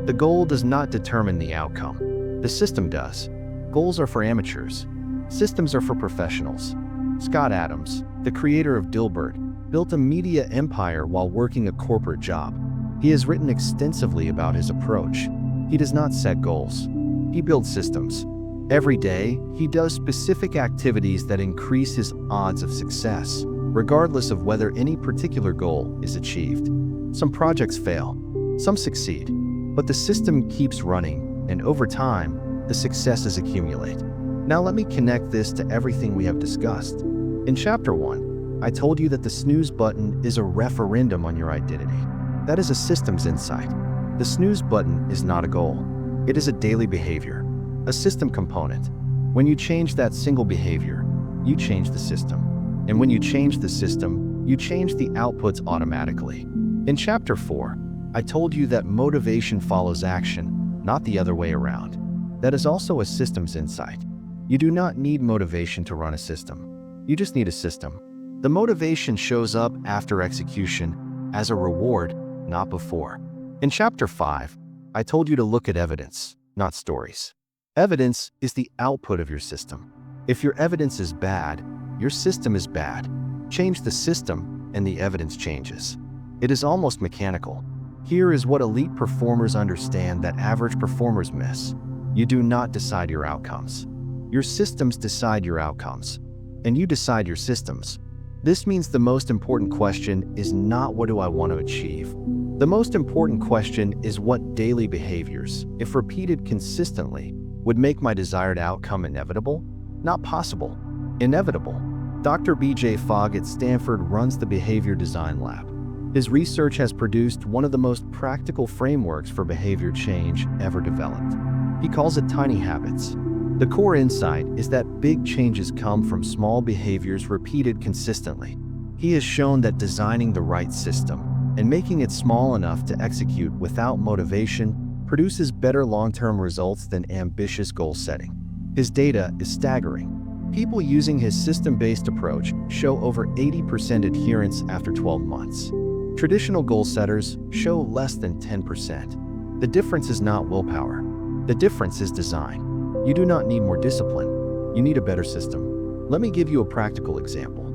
The goal does not determine the outcome. The system does. Goals are for amateurs. Systems are for professionals. Scott Adams, the creator of Dilbert, built a media empire while working a corporate job. He has written extensively about his approach. He does not set goals. He builds systems. Every day, he does specific activities that increase his odds of success, regardless of whether any particular goal is achieved. Some projects fail. Some succeed. But the system keeps running, and over time, the successes accumulate. Now let me connect this to everything we have discussed. In Chapter 1, I told you that the snooze button is a referendum on your identity. That is a systems insight. The snooze button is not a goal. It is a daily behavior, a system component. When you change that single behavior, you change the system. And when you change the system, you change the outputs automatically. In Chapter 4, I told you that motivation follows action, not the other way around. That is also a systems insight. You do not need motivation to run a system. You just need a system. The motivation shows up after execution as a reward, not before. In Chapter 5, I told you to look at evidence, not stories. Evidence is the output of your system. If your evidence is bad, your system is bad. Change the system, and the evidence changes. It is almost mechanical. Here is what elite performers understand that average performers miss. You do not decide your outcomes. Your systems decide your outcomes, and you decide your systems. This means the most important question is not what do I want to achieve. The most important question is what daily behaviors, if repeated consistently, would make my desired outcome inevitable? Not possible. Inevitable. Dr. B.J. Fogg at Stanford runs the Behavior Design Lab. His research has produced one of the most practical frameworks for behavior change ever developed. He calls it tiny habits. The core insight is that big changes come from small behaviors repeated consistently. He has shown that designing the right system and making it small enough to execute without motivation produces better long-term results than ambitious goal setting. His data is staggering. People using his system-based approach show over 80% adherence after 12 months. Traditional goal setters show less than 10%. The difference is not willpower. The difference is design. You do not need more discipline. You need a better system. Let me give you a practical example.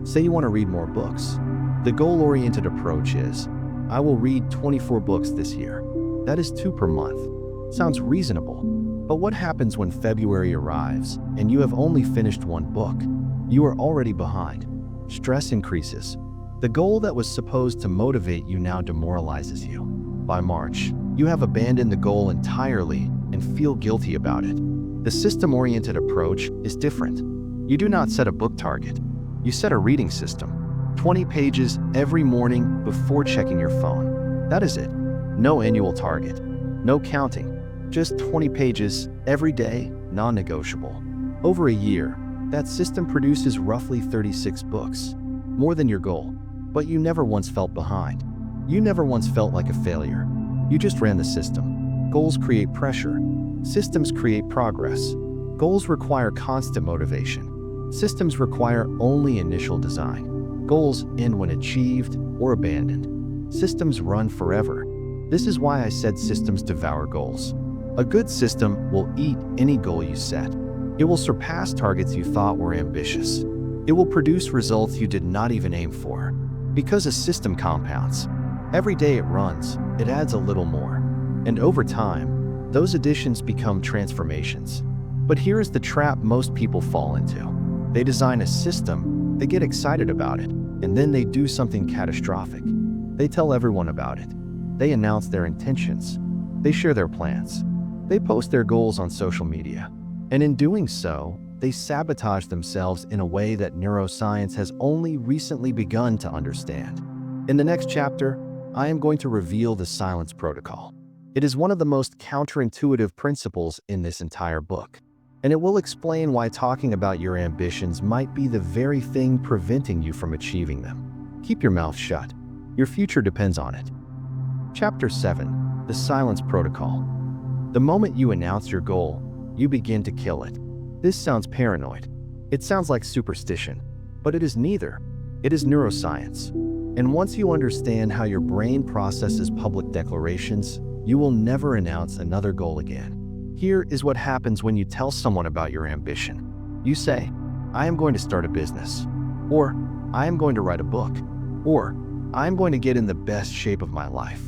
Say you want to read more books. The goal-oriented approach is, I will read 24 books this year. That is 2 per month. Sounds reasonable. But what happens when February arrives and you have only finished 1 book? You are already behind. Stress increases. The goal that was supposed to motivate you now demoralizes you. By March, you have abandoned the goal entirely and feel guilty about it. The system-oriented approach is different. You do not set a book target. You set a reading system. 20 pages every morning before checking your phone. That is it. No annual target. No counting. Just 20 pages every day, non-negotiable. Over a year, that system produces roughly 36 books. More than your goal. But you never once felt behind. You never once felt like a failure. You just ran the system. Goals create pressure. Systems create progress. Goals require constant motivation. Systems require only initial design. Goals end when achieved or abandoned. Systems run forever. This is why I said systems devour goals. A good system will eat any goal you set. It will surpass targets you thought were ambitious. It will produce results you did not even aim for. Because a system compounds. Every day it runs, it adds a little more. And over time, those additions become transformations. But here is the trap most people fall into. They design a system, they get excited about it, and then they do something catastrophic. They tell everyone about it. They announce their intentions. They share their plans. They post their goals on social media. And in doing so, they sabotage themselves in a way that neuroscience has only recently begun to understand. In the next chapter, I am going to reveal the silence protocol. It is one of the most counterintuitive principles in this entire book, and it will explain why talking about your ambitions might be the very thing preventing you from achieving them. Keep your mouth shut. Your future depends on it. Chapter 7: The Silence Protocol. The moment you announce your goal, you begin to kill it. This sounds paranoid. It sounds like superstition, but it is neither. It is neuroscience. And once you understand how your brain processes public declarations, you will never announce another goal again. Here is what happens when you tell someone about your ambition. You say, I am going to start a business, or I am going to write a book, or I am going to get in the best shape of my life.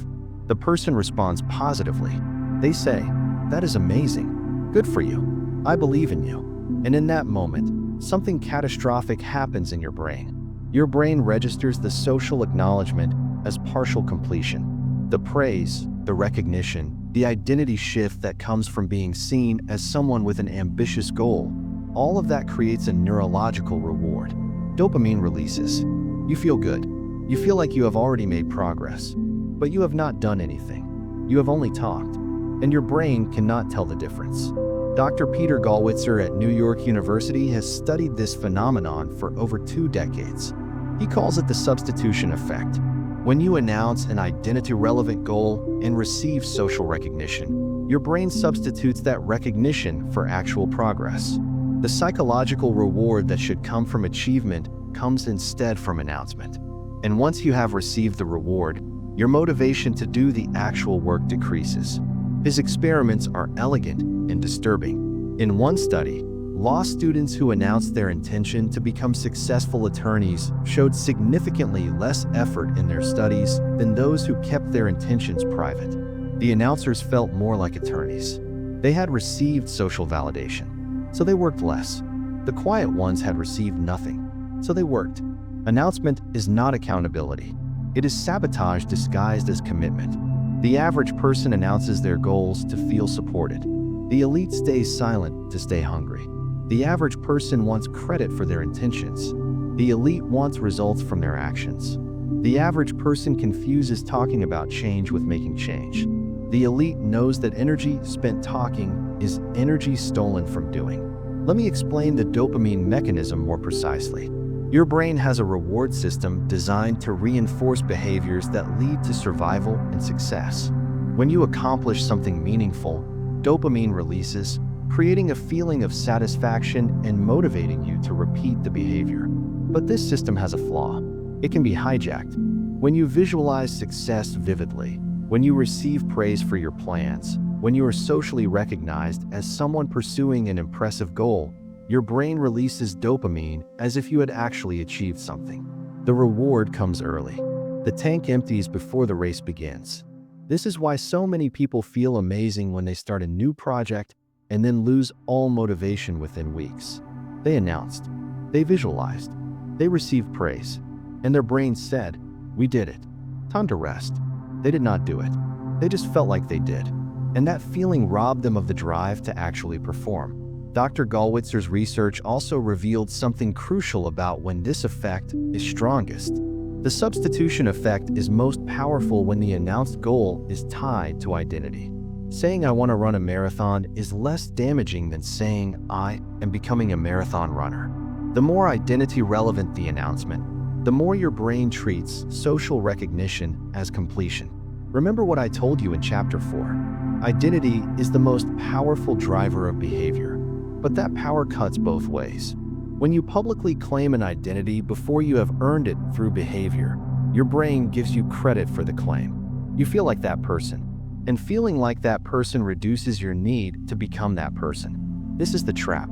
The person responds positively. They say, that is amazing. Good for you. I believe in you. And in that moment, something catastrophic happens in your brain. Your brain registers the social acknowledgement as partial completion. The praise, the recognition, the identity shift that comes from being seen as someone with an ambitious goal, all of that creates a neurological reward. Dopamine releases. You feel good. You feel like you have already made progress. But you have not done anything. You have only talked. And your brain cannot tell the difference. Dr. Peter Gallwitzer at New York University has studied this phenomenon for over 2 decades. He calls it the substitution effect. When you announce an identity-relevant goal and receive social recognition, your brain substitutes that recognition for actual progress. The psychological reward that should come from achievement comes instead from announcement. And once you have received the reward, your motivation to do the actual work decreases. His experiments are elegant and disturbing. In one study, law students who announced their intention to become successful attorneys showed significantly less effort in their studies than those who kept their intentions private. The announcers felt more like attorneys. They had received social validation, so they worked less. The quiet ones had received nothing, so they worked. Announcement is not accountability. It is sabotage disguised as commitment. The average person announces their goals to feel supported. The elite stays silent to stay hungry. The average person wants credit for their intentions. The elite wants results from their actions. The average person confuses talking about change with making change. The elite knows that energy spent talking is energy stolen from doing. Let me explain the dopamine mechanism more precisely. Your brain has a reward system designed to reinforce behaviors that lead to survival and success. When you accomplish something meaningful, dopamine releases, creating a feeling of satisfaction and motivating you to repeat the behavior. But this system has a flaw. It can be hijacked. When you visualize success vividly, when you receive praise for your plans, when you are socially recognized as someone pursuing an impressive goal, your brain releases dopamine as if you had actually achieved something. The reward comes early. The tank empties before the race begins. This is why so many people feel amazing when they start a new project and then lose all motivation within weeks. They announced, they visualized, they received praise, and their brain said, "We did it. Time to rest." They did not do it. They just felt like they did. And that feeling robbed them of the drive to actually perform. Dr. Gallwitzer's research also revealed something crucial about when this effect is strongest. The substitution effect is most powerful when the announced goal is tied to identity. Saying "I want to run a marathon" is less damaging than saying "I am becoming a marathon runner." The more identity-relevant the announcement, the more your brain treats social recognition as completion. Remember what I told you in Chapter 4. Identity is the most powerful driver of behavior, but that power cuts both ways. When you publicly claim an identity before you have earned it through behavior, your brain gives you credit for the claim. You feel like that person. And feeling like that person reduces your need to become that person. This is the trap.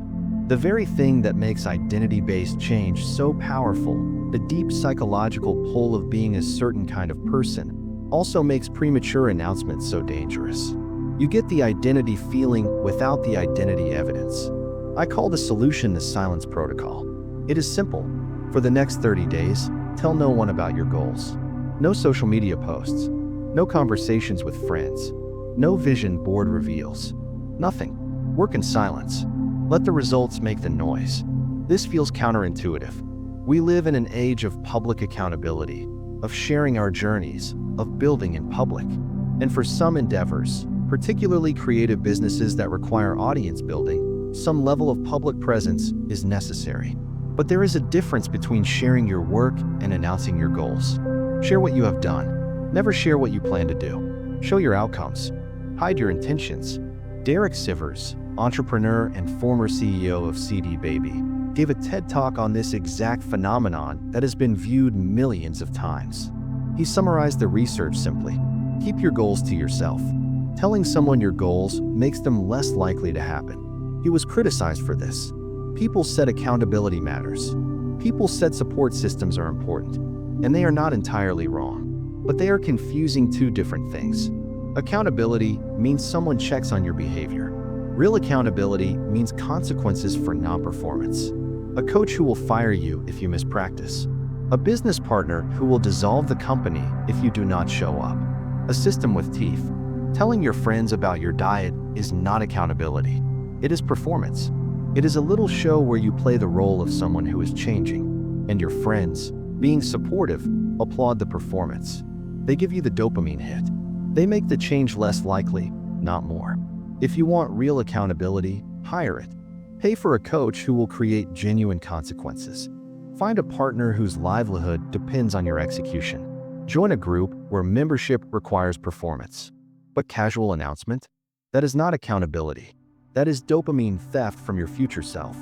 The very thing that makes identity-based change so powerful, the deep psychological pull of being a certain kind of person, also makes premature announcements so dangerous. You get the identity feeling without the identity evidence. I call the solution the silence protocol. It is simple. For the next 30 days, tell no one about your goals. No social media posts. No conversations with friends. No vision board reveals. Nothing. Work in silence. Let the results make the noise. This feels counterintuitive. We live in an age of public accountability, of sharing our journeys, of building in public. And for some endeavors, particularly creative businesses that require audience building, some level of public presence is necessary. But there is a difference between sharing your work and announcing your goals. Share what you have done. Never share what you plan to do. Show your outcomes. Hide your intentions. Derek Sivers, entrepreneur and former CEO of CD Baby, gave a TED Talk on this exact phenomenon that has been viewed millions of times. He summarized the research simply. Keep your goals to yourself. Telling someone your goals makes them less likely to happen. He was criticized for this. People said accountability matters. People said support systems are important. And they are not entirely wrong. But they are confusing two different things. Accountability means someone checks on your behavior. Real accountability means consequences for non-performance. A coach who will fire you if you miss practice. A business partner who will dissolve the company if you do not show up. A system with teeth. Telling your friends about your diet is not accountability. It is performance. It is a little show where you play the role of someone who is changing. And your friends, being supportive, applaud the performance. They give you the dopamine hit. They make the change less likely, not more. If you want real accountability, hire it. Pay for a coach who will create genuine consequences. Find a partner whose livelihood depends on your execution. Join a group where membership requires performance. But casual announcement? That is not accountability. That is dopamine theft from your future self.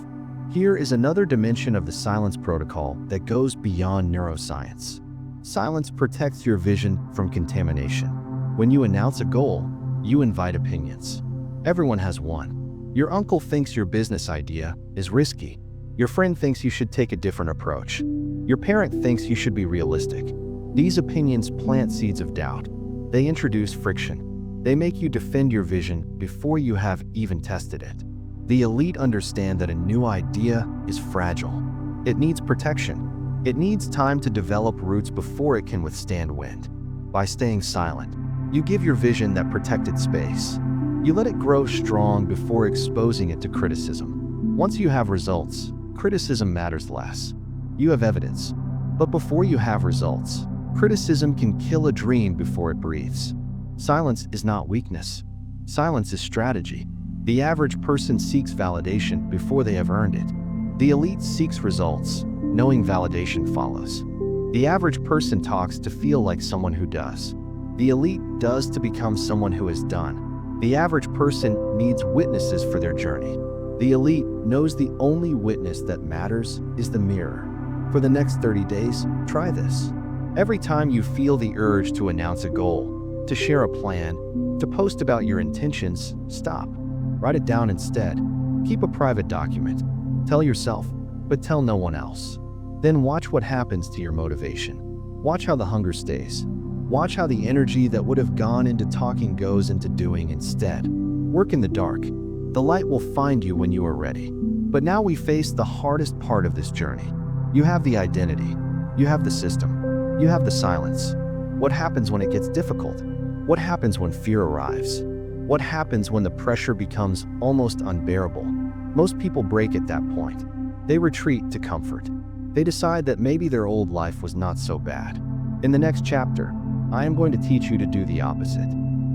Here is another dimension of the silence protocol that goes beyond neuroscience. Silence protects your vision from contamination. When you announce a goal, you invite opinions. Everyone has one. Your uncle thinks your business idea is risky. Your friend thinks you should take a different approach. Your parent thinks you should be realistic. These opinions plant seeds of doubt. They introduce friction. They make you defend your vision before you have even tested it. The elite understand that a new idea is fragile. It needs protection. It needs time to develop roots before it can withstand wind. By staying silent, you give your vision that protected space. You let it grow strong before exposing it to criticism. Once you have results, criticism matters less. You have evidence. But before you have results, criticism can kill a dream before it breathes. Silence is not weakness. Silence is strategy. The average person seeks validation before they have earned it. The elite seeks results, knowing validation follows. The average person talks to feel like someone who does. The elite does to become someone who has done. The average person needs witnesses for their journey. The elite knows the only witness that matters is the mirror. For the next 30 days, try this. Every time you feel the urge to announce a goal, to share a plan, to post about your intentions, stop. Write it down instead. Keep a private document. Tell yourself, but tell no one else. Then watch what happens to your motivation. Watch how the hunger stays. Watch how the energy that would have gone into talking goes into doing instead. Work in the dark. The light will find you when you are ready. But now we face the hardest part of this journey. You have the identity. You have the system. You have the silence. What happens when it gets difficult? What happens when fear arrives? What happens when the pressure becomes almost unbearable? Most people break at that point. They retreat to comfort. They decide that maybe their old life was not so bad. In the next chapter, I am going to teach you to do the opposite.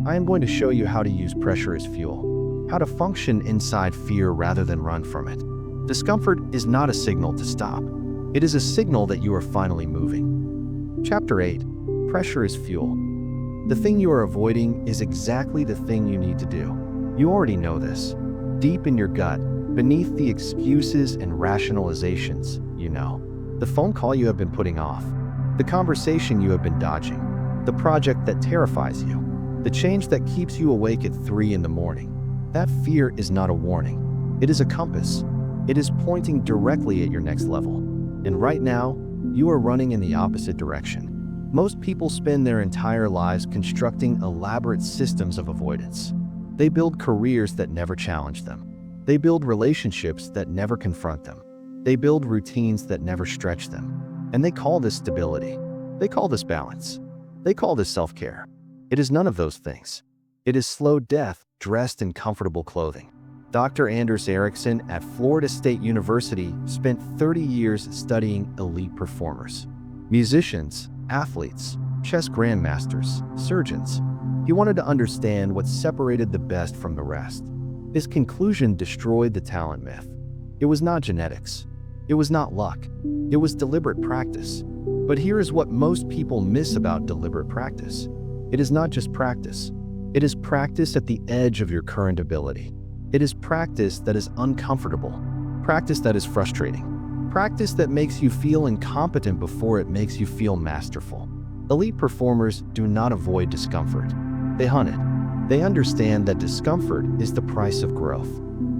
I am going to show you how to use pressure as fuel, how to function inside fear rather than run from it. Discomfort is not a signal to stop. It is a signal that you are finally moving. Chapter 8. Pressure is fuel. The thing you are avoiding is exactly the thing you need to do. You already know this. Deep in your gut, beneath the excuses and rationalizations, you know. The phone call you have been putting off. The conversation you have been dodging. The project that terrifies you. The change that keeps you awake at 3 in the morning. That fear is not a warning. It is a compass. It is pointing directly at your next level. And right now, you are running in the opposite direction. Most people spend their entire lives constructing elaborate systems of avoidance. They build careers that never challenge them. They build relationships that never confront them. They build routines that never stretch them. And they call this stability. They call this balance. They call this self-care. It is none of those things. It is slow death dressed in comfortable clothing. Dr. Anders Ericsson at Florida State University spent 30 years studying elite performers. Musicians, athletes, chess grandmasters, surgeons. He wanted to understand what separated the best from the rest. His conclusion destroyed the talent myth. It was not genetics. It was not luck. It was deliberate practice. But here is what most people miss about deliberate practice. It is not just practice. It is practice at the edge of your current ability. It is practice that is uncomfortable. Practice that is frustrating. Practice that makes you feel incompetent before it makes you feel masterful. Elite performers do not avoid discomfort. They hunt it. They understand that discomfort is the price of growth.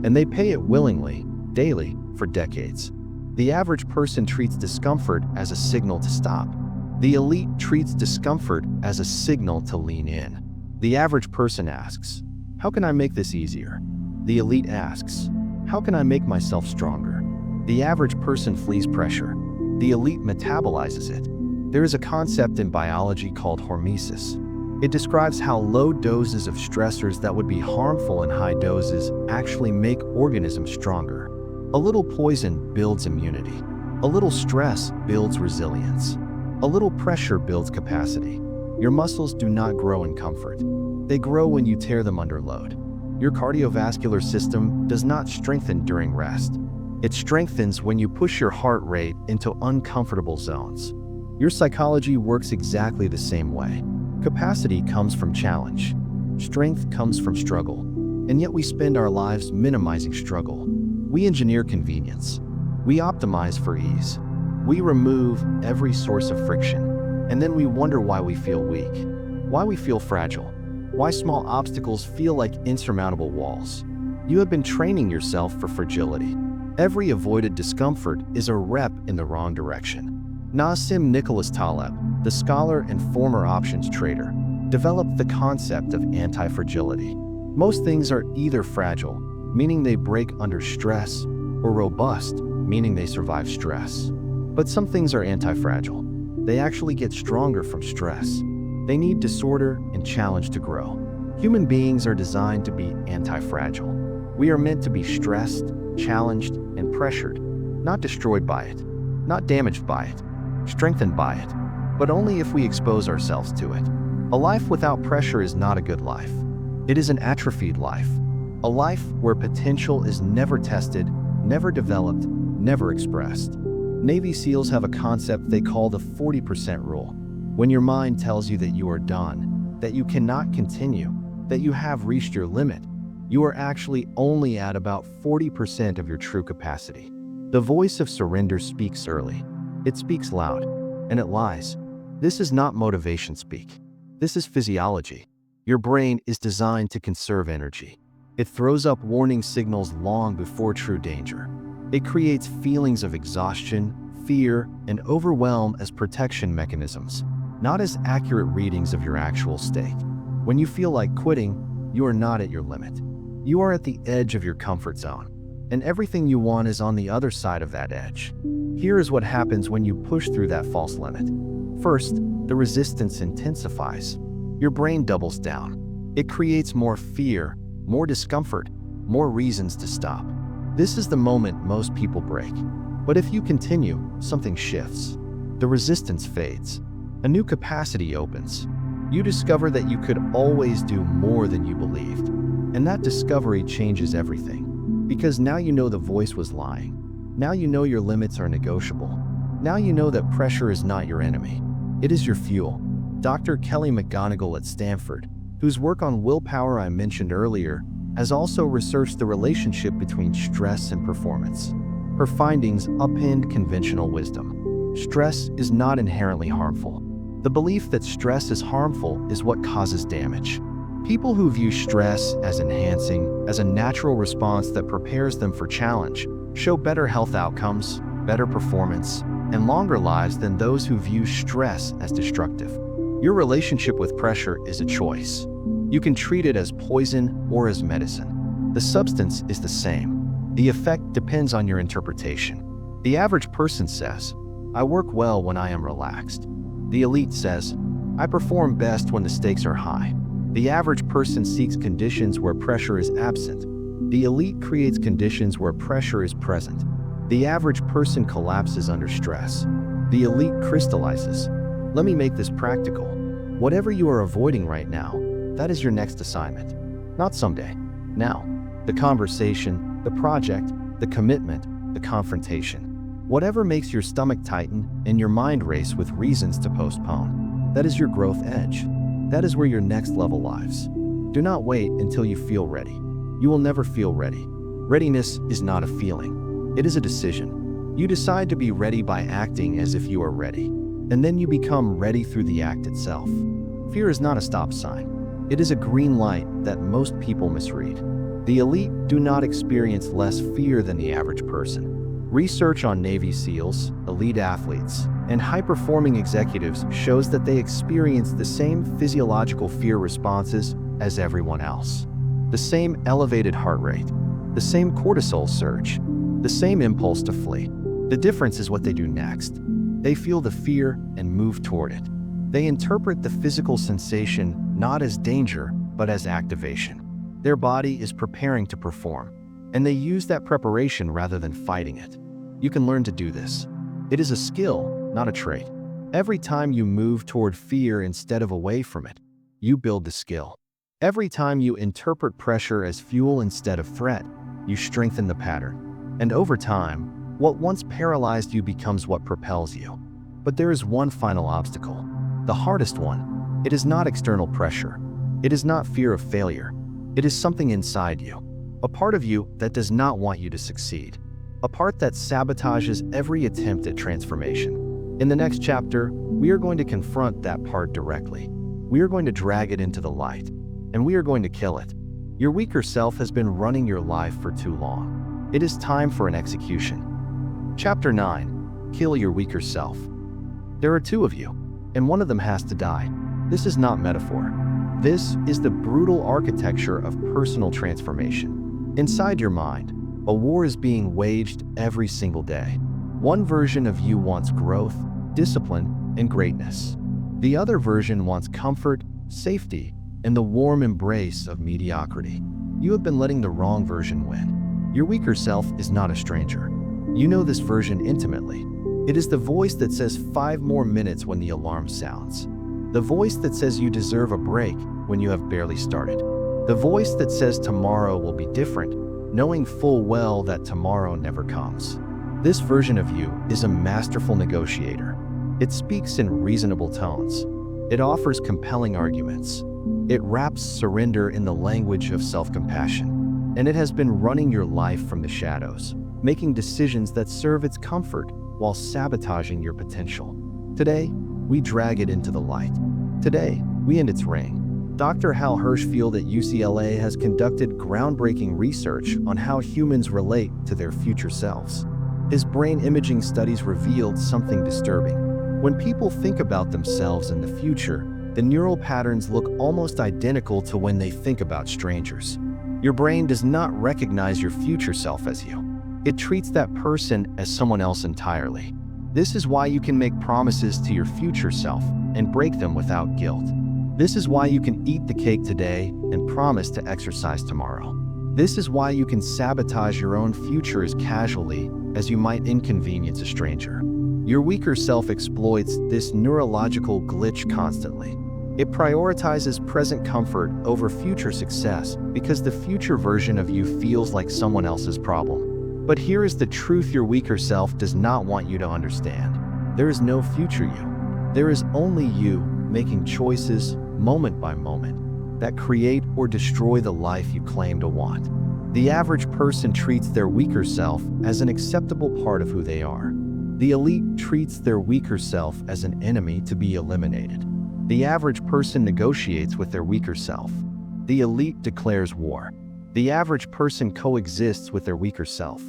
And they pay it willingly, daily, for decades. The average person treats discomfort as a signal to stop. The elite treats discomfort as a signal to lean in. The average person asks, "How can I make this easier?" The elite asks, "How can I make myself stronger?" The average person flees pressure. The elite metabolizes it. There is a concept in biology called hormesis. It describes how low doses of stressors that would be harmful in high doses actually make organisms stronger. A little poison builds immunity. A little stress builds resilience. A little pressure builds capacity. Your muscles do not grow in comfort. They grow when you tear them under load. Your cardiovascular system does not strengthen during rest. It strengthens when you push your heart rate into uncomfortable zones. Your psychology works exactly the same way. Capacity comes from challenge. Strength comes from struggle. And yet we spend our lives minimizing struggle. We engineer convenience. We optimize for ease. We remove every source of friction. And then we wonder why we feel weak, why we feel fragile, why small obstacles feel like insurmountable walls. You have been training yourself for fragility. Every avoided discomfort is a rep in the wrong direction. Nassim Nicholas Taleb, the scholar and former options trader, developed the concept of anti-fragility. Most things are either fragile, meaning they break under stress, or robust, meaning they survive stress. But some things are anti-fragile. They actually get stronger from stress. They need disorder and challenge to grow. Human beings are designed to be anti-fragile. We are meant to be stressed, challenged, and pressured, not destroyed by it, not damaged by it, strengthened by it, but only if we expose ourselves to it. A life without pressure is not a good life. It is an atrophied life, a life where potential is never tested, never developed, never expressed. Navy SEALs have a concept they call the 40% rule. When your mind tells you that you are done, that you cannot continue, that you have reached your limit, you are actually only at about 40% of your true capacity. The voice of surrender speaks early. It speaks loud, and it lies. This is not motivation speak. This is physiology. Your brain is designed to conserve energy. It throws up warning signals long before true danger. It creates feelings of exhaustion, fear, and overwhelm as protection mechanisms, not as accurate readings of your actual state. When you feel like quitting, you are not at your limit. You are at the edge of your comfort zone, and everything you want is on the other side of that edge. Here is what happens when you push through that false limit. First, the resistance intensifies. Your brain doubles down. It creates more fear, more discomfort, more reasons to stop. This is the moment most people break. But if you continue, something shifts. The resistance fades. A new capacity opens. You discover that you could always do more than you believed. And that discovery changes everything. Because now you know the voice was lying. Now you know your limits are negotiable. Now you know that pressure is not your enemy. It is your fuel. Dr. Kelly McGonigal at Stanford, whose work on willpower I mentioned earlier, has also researched the relationship between stress and performance. Her findings upend conventional wisdom. Stress is not inherently harmful. The belief that stress is harmful is what causes damage. People who view stress as enhancing, as a natural response that prepares them for challenge, show better health outcomes, better performance, and longer lives than those who view stress as destructive. Your relationship with pressure is a choice. You can treat it as poison or as medicine. The substance is the same. The effect depends on your interpretation. The average person says, "I work well when I am relaxed." The elite says, "I perform best when the stakes are high." The average person seeks conditions where pressure is absent. The elite creates conditions where pressure is present. The average person collapses under stress. The elite crystallizes. Let me make this practical. Whatever you are avoiding right now, that is your next assignment. Not someday. Now. The conversation, the project, the commitment, the confrontation. Whatever makes your stomach tighten and your mind race with reasons to postpone. That is your growth edge. That is where your next level lies. Do not wait until you feel ready. You will never feel ready. Readiness is not a feeling. It is a decision. You decide to be ready by acting as if you are ready. And then you become ready through the act itself. Fear is not a stop sign. It is a green light that most people misread. The elite do not experience less fear than the average person. Research on Navy SEALs, elite athletes, and high-performing executives shows that they experience the same physiological fear responses as everyone else. The same elevated heart rate, the same cortisol surge, the same impulse to flee. The difference is what they do next. They feel the fear and move toward it. They interpret the physical sensation not as danger, but as activation. Their body is preparing to perform, and they use that preparation rather than fighting it. You can learn to do this. It is a skill, not a trait. Every time you move toward fear instead of away from it, you build the skill. Every time you interpret pressure as fuel instead of threat, you strengthen the pattern. And over time, what once paralyzed you becomes what propels you. But there is one final obstacle, the hardest one. It is not external pressure. It is not fear of failure. It is something inside you, a part of you that does not want you to succeed, a part that sabotages every attempt at transformation. In the next chapter, we are going to confront that part directly. We are going to drag it into the light, and we are going to kill it. Your weaker self has been running your life for too long. It is time for an execution. Chapter 9. Kill your weaker self. There are two of you, and one of them has to die. This is not metaphor. This is the brutal architecture of personal transformation. Inside your mind, a war is being waged every single day. One version of you wants growth, discipline, and greatness. The other version wants comfort, safety, and the warm embrace of mediocrity. You have been letting the wrong version win. Your weaker self is not a stranger. You know this version intimately. It is the voice that says 5 more minutes when the alarm sounds. The voice that says you deserve a break when you have barely started. The voice that says tomorrow will be different, knowing full well that tomorrow never comes. This version of you is a masterful negotiator. It speaks in reasonable tones. It offers compelling arguments. It wraps surrender in the language of self-compassion. And it has been running your life from the shadows, making decisions that serve its comfort while sabotaging your potential. Today, we drag it into the light. Today, we end its reign. Dr. Hal Hirschfield at UCLA has conducted groundbreaking research on how humans relate to their future selves. His brain imaging studies revealed something disturbing. When people think about themselves in the future, the neural patterns look almost identical to when they think about strangers. Your brain does not recognize your future self as you. It treats that person as someone else entirely. This is why you can make promises to your future self and break them without guilt. This is why you can eat the cake today and promise to exercise tomorrow. This is why you can sabotage your own future as casually as you might inconvenience a stranger. Your weaker self exploits this neurological glitch constantly. It prioritizes present comfort over future success because the future version of you feels like someone else's problem. But here is the truth your weaker self does not want you to understand. There is no future you. There is only you making choices, moment by moment, that create or destroy the life you claim to want. The average person treats their weaker self as an acceptable part of who they are. The elite treats their weaker self as an enemy to be eliminated. The average person negotiates with their weaker self. The elite declares war. The average person coexists with their weaker self.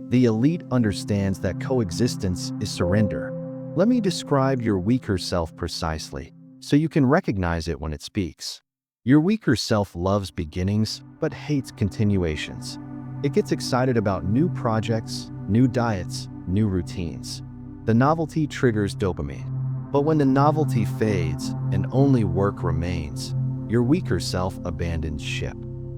The elite understands that coexistence is surrender. Let me describe your weaker self precisely, so you can recognize it when it speaks. Your weaker self loves beginnings, but hates continuations. It gets excited about new projects, new diets, new routines. The novelty triggers dopamine. But when the novelty fades and only work remains, your weaker self abandons ship.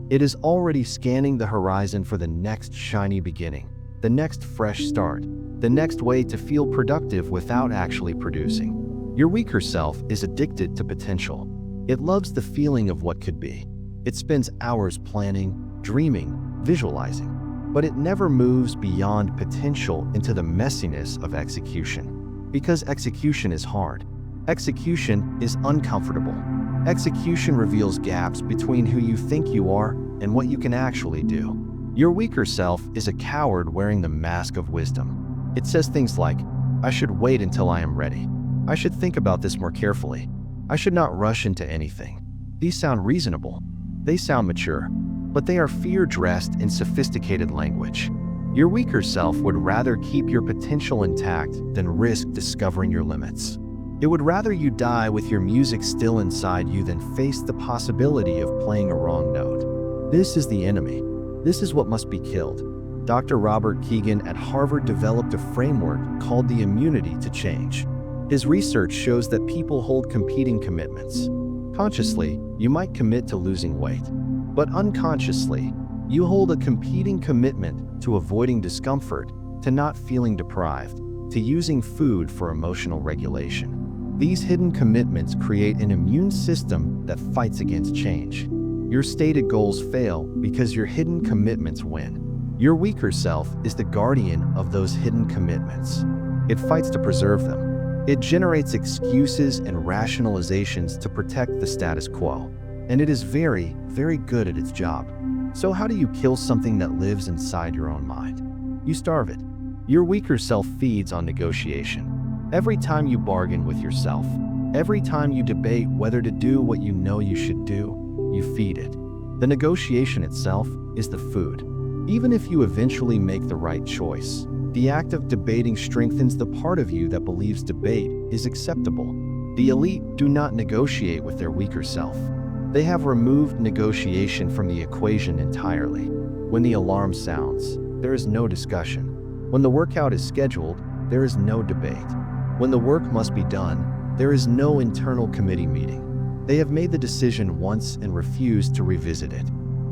It is already scanning the horizon for the next shiny beginning, the next fresh start, the next way to feel productive without actually producing. Your weaker self is addicted to potential. It loves the feeling of what could be. It spends hours planning, dreaming, visualizing, but it never moves beyond potential into the messiness of execution. Because execution is hard. Execution is uncomfortable. Execution reveals gaps between who you think you are and what you can actually do. Your weaker self is a coward wearing the mask of wisdom. It says things like, I should wait until I am ready. I should think about this more carefully. I should not rush into anything. These sound reasonable. They sound mature, but they are fear dressed in sophisticated language. Your weaker self would rather keep your potential intact than risk discovering your limits. It would rather you die with your music still inside you than face the possibility of playing a wrong note. This is the enemy. This is what must be killed. Dr. Robert Keegan at Harvard developed a framework called the immunity to change. His research shows that people hold competing commitments. Consciously, you might commit to losing weight, but unconsciously, you hold a competing commitment to avoiding discomfort, to not feeling deprived, to using food for emotional regulation. These hidden commitments create an immune system that fights against change. Your stated goals fail because your hidden commitments win. Your weaker self is the guardian of those hidden commitments. It fights to preserve them. It generates excuses and rationalizations to protect the status quo. And it is very, very good at its job. So how do you kill something that lives inside your own mind? You starve it. Your weaker self feeds on negotiation. Every time you bargain with yourself, every time you debate whether to do what you know you should do, you feed it. The negotiation itself is the food. Even if you eventually make the right choice, the act of debating strengthens the part of you that believes debate is acceptable. The elite do not negotiate with their weaker self. They have removed negotiation from the equation entirely. When the alarm sounds, there is no discussion. When the workout is scheduled, there is no debate. When the work must be done, there is no internal committee meeting. They have made the decision once and refused to revisit it.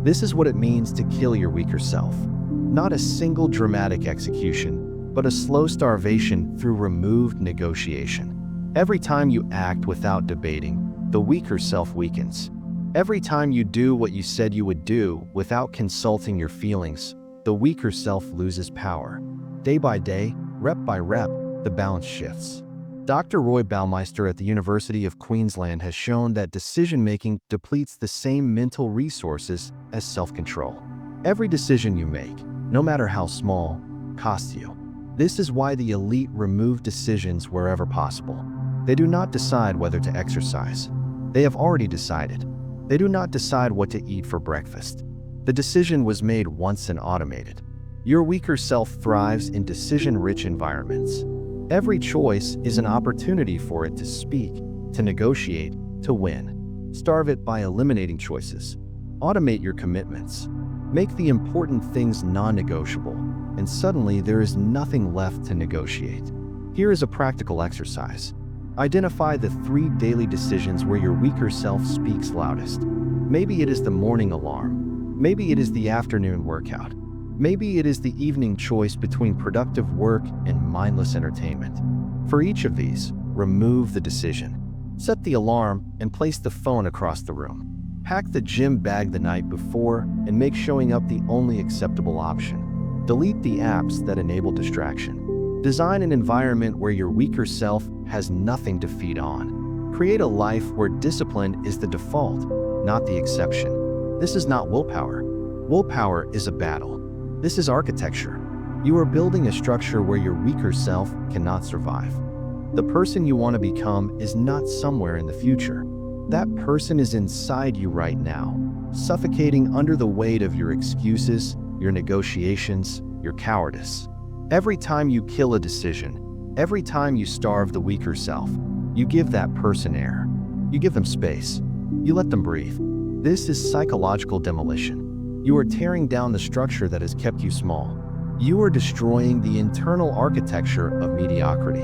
This is what it means to kill your weaker self. Not a single dramatic execution, but a slow starvation through removed negotiation. Every time you act without debating, the weaker self weakens. Every time you do what you said you would do without consulting your feelings, the weaker self loses power. Day by day, rep by rep, the balance shifts. Dr. Roy Baumeister at the University of Queensland has shown that decision-making depletes the same mental resources as self-control. Every decision you make, no matter how small, costs you. This is why the elite remove decisions wherever possible. They do not decide whether to exercise. They have already decided. They do not decide what to eat for breakfast. The decision was made once and automated. Your weaker self thrives in decision-rich environments. Every choice is an opportunity for it to speak, to negotiate, to win. Starve it by eliminating choices. Automate your commitments. Make the important things non-negotiable, and suddenly there is nothing left to negotiate. Here is a practical exercise. Identify the 3 daily decisions where your weaker self speaks loudest. Maybe it is the morning alarm. Maybe it is the afternoon workout. Maybe it is the evening choice between productive work and mindless entertainment. For each of these, remove the decision. Set the alarm and place the phone across the room. Pack the gym bag the night before and make showing up the only acceptable option. Delete the apps that enable distraction. Design an environment where your weaker self has nothing to feed on. Create a life where discipline is the default, not the exception. This is not willpower. Willpower is a battle. This is architecture. You are building a structure where your weaker self cannot survive. The person you want to become is not somewhere in the future. That person is inside you right now, suffocating under the weight of your excuses, your negotiations, your cowardice. Every time you kill a decision, every time you starve the weaker self, you give that person air. You give them space. You let them breathe. This is psychological demolition. You are tearing down the structure that has kept you small. You are destroying the internal architecture of mediocrity.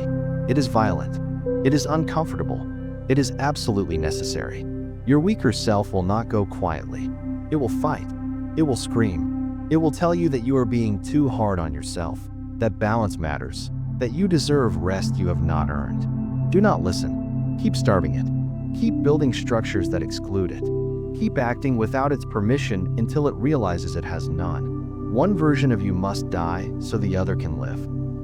It is violent. It is uncomfortable. It is absolutely necessary. Your weaker self will not go quietly. It will fight. It will scream. It will tell you that you are being too hard on yourself, that balance matters, that you deserve rest you have not earned. Do not listen. Keep starving it. Keep building structures that exclude it. Keep acting without its permission until it realizes it has none. One version of you must die so the other can live.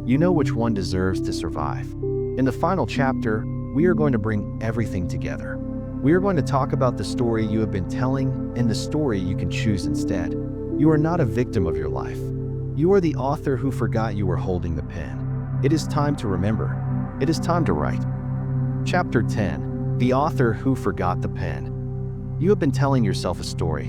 You know which one deserves to survive. In the final chapter, we are going to bring everything together. We are going to talk about the story you have been telling and the story you can choose instead. You are not a victim of your life. You are the author who forgot you were holding the pen. It is time to remember. It is time to write. Chapter 10. The Author Who Forgot the Pen. You have been telling yourself a story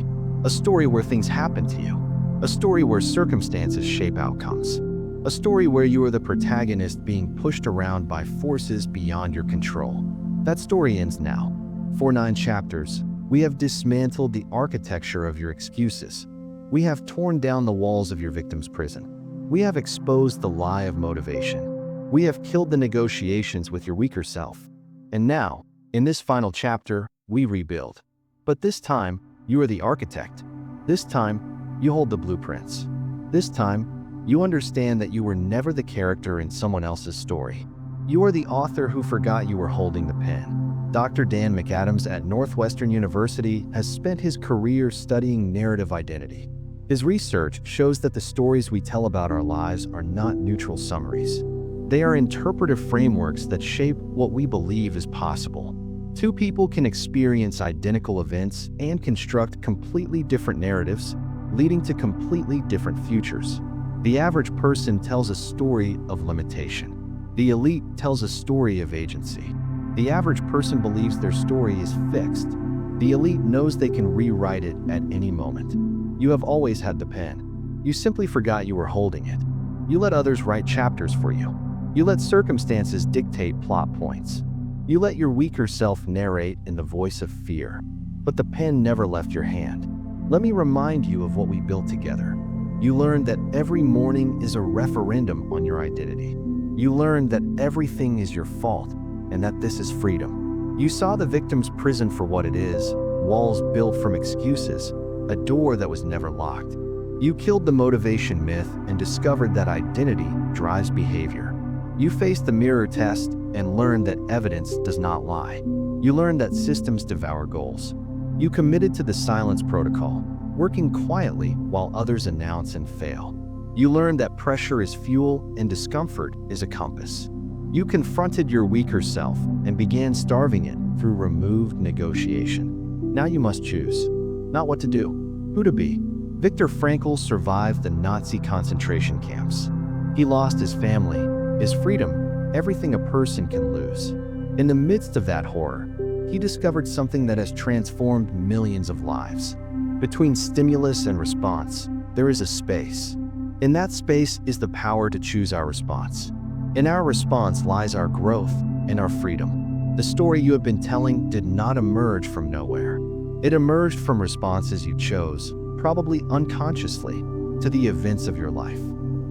where things happen to you, a story where circumstances shape outcomes, a story where you are the protagonist being pushed around by forces beyond your control. That story ends now. For 9 chapters, we have dismantled the architecture of your excuses. We have torn down the walls of your victim's prison. We have exposed the lie of motivation. We have killed the negotiations with your weaker self. And now, in this final chapter, we rebuild. But this time, you are the architect. This time, you hold the blueprints. This time, you understand that you were never the character in someone else's story. You are the author who forgot you were holding the pen. Dr. Dan McAdams at Northwestern University has spent his career studying narrative identity. His research shows that the stories we tell about our lives are not neutral summaries. They are interpretive frameworks that shape what we believe is possible. Two people can experience identical events and construct completely different narratives, leading to completely different futures. The average person tells a story of limitation. The elite tells a story of agency. The average person believes their story is fixed. The elite knows they can rewrite it at any moment. You have always had the pen. You simply forgot you were holding it. You let others write chapters for you. You let circumstances dictate plot points. You let your weaker self narrate in the voice of fear. But the pen never left your hand. Let me remind you of what we built together. You learned that every morning is a referendum on your identity. You learned that everything is your fault and that this is freedom. You saw the victim's prison for what it is, walls built from excuses, a door that was never locked. You killed the motivation myth and discovered that identity drives behavior. You faced the mirror test and learned that evidence does not lie. You learned that systems devour goals. You committed to the silence protocol, working quietly while others announce and fail. You learned that pressure is fuel and discomfort is a compass. You confronted your weaker self and began starving it through removed negotiation. Now you must choose. Not what to do, who to be. Viktor Frankl survived the Nazi concentration camps. He lost his family, his freedom, everything a person can lose. In the midst of that horror, he discovered something that has transformed millions of lives. Between stimulus and response, there is a space. In that space is the power to choose our response. In our response lies our growth and our freedom. The story you have been telling did not emerge from nowhere. It emerged from responses you chose, probably unconsciously, to the events of your life.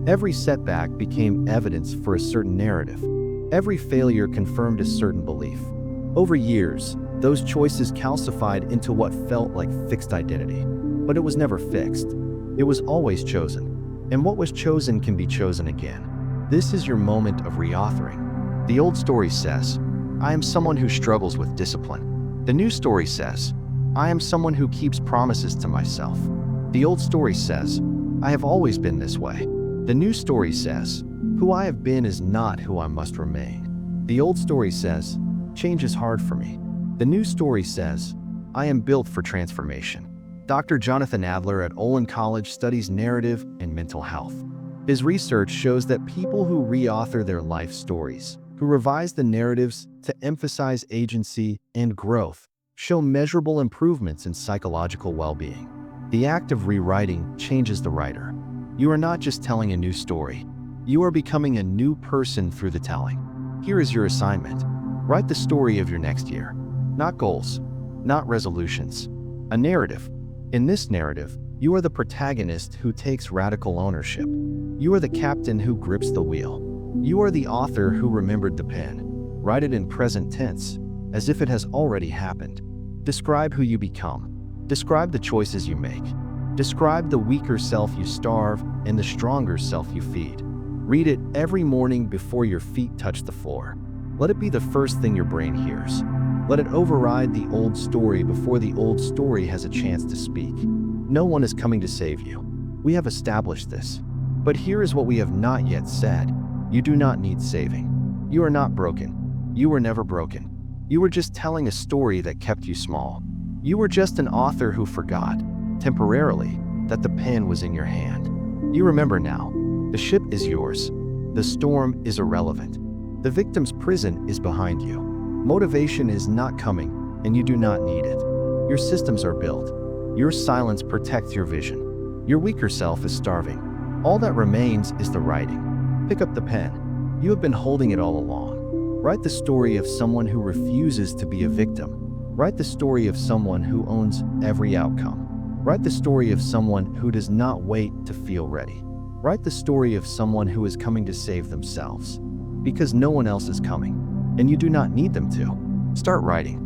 Every setback became evidence for a certain narrative. Every failure confirmed a certain belief. Over years, those choices calcified into what felt like fixed identity. But it was never fixed. It was always chosen. And what was chosen can be chosen again. This is your moment of reauthoring. The old story says, I am someone who struggles with discipline. The new story says, I am someone who keeps promises to myself. The old story says, I have always been this way. The new story says, who I have been is not who I must remain. The old story says, change is hard for me. The new story says, I am built for transformation. Dr. Jonathan Adler at Olin College studies narrative and mental health. His research shows that people who reauthor their life stories, who revise the narratives to emphasize agency and growth, show measurable improvements in psychological well-being. The act of rewriting changes the writer. You are not just telling a new story. You are becoming a new person through the telling. Here is your assignment. Write the story of your next year. Not goals, not resolutions. A narrative. In this narrative, you are the protagonist who takes radical ownership. You are the captain who grips the wheel. You are the author who remembered the pen. Write it in present tense, as if it has already happened. Describe who you become. Describe the choices you make. Describe the weaker self you starve and the stronger self you feed. Read it every morning before your feet touch the floor. Let it be the first thing your brain hears. Let it override the old story before the old story has a chance to speak. No one is coming to save you. We have established this. But here is what we have not yet said. You do not need saving. You are not broken. You were never broken. You were just telling a story that kept you small. You were just an author who forgot, temporarily, that the pen was in your hand. You remember now. The ship is yours. The storm is irrelevant. The victim's prison is behind you. Motivation is not coming, and you do not need it. Your systems are built. Your silence protects your vision. Your weaker self is starving. All that remains is the writing. Pick up the pen. You have been holding it all along. Write the story of someone who refuses to be a victim. Write the story of someone who owns every outcome. Write the story of someone who does not wait to feel ready. Write the story of someone who is coming to save themselves. Because no one else is coming, and you do not need them to. Start writing.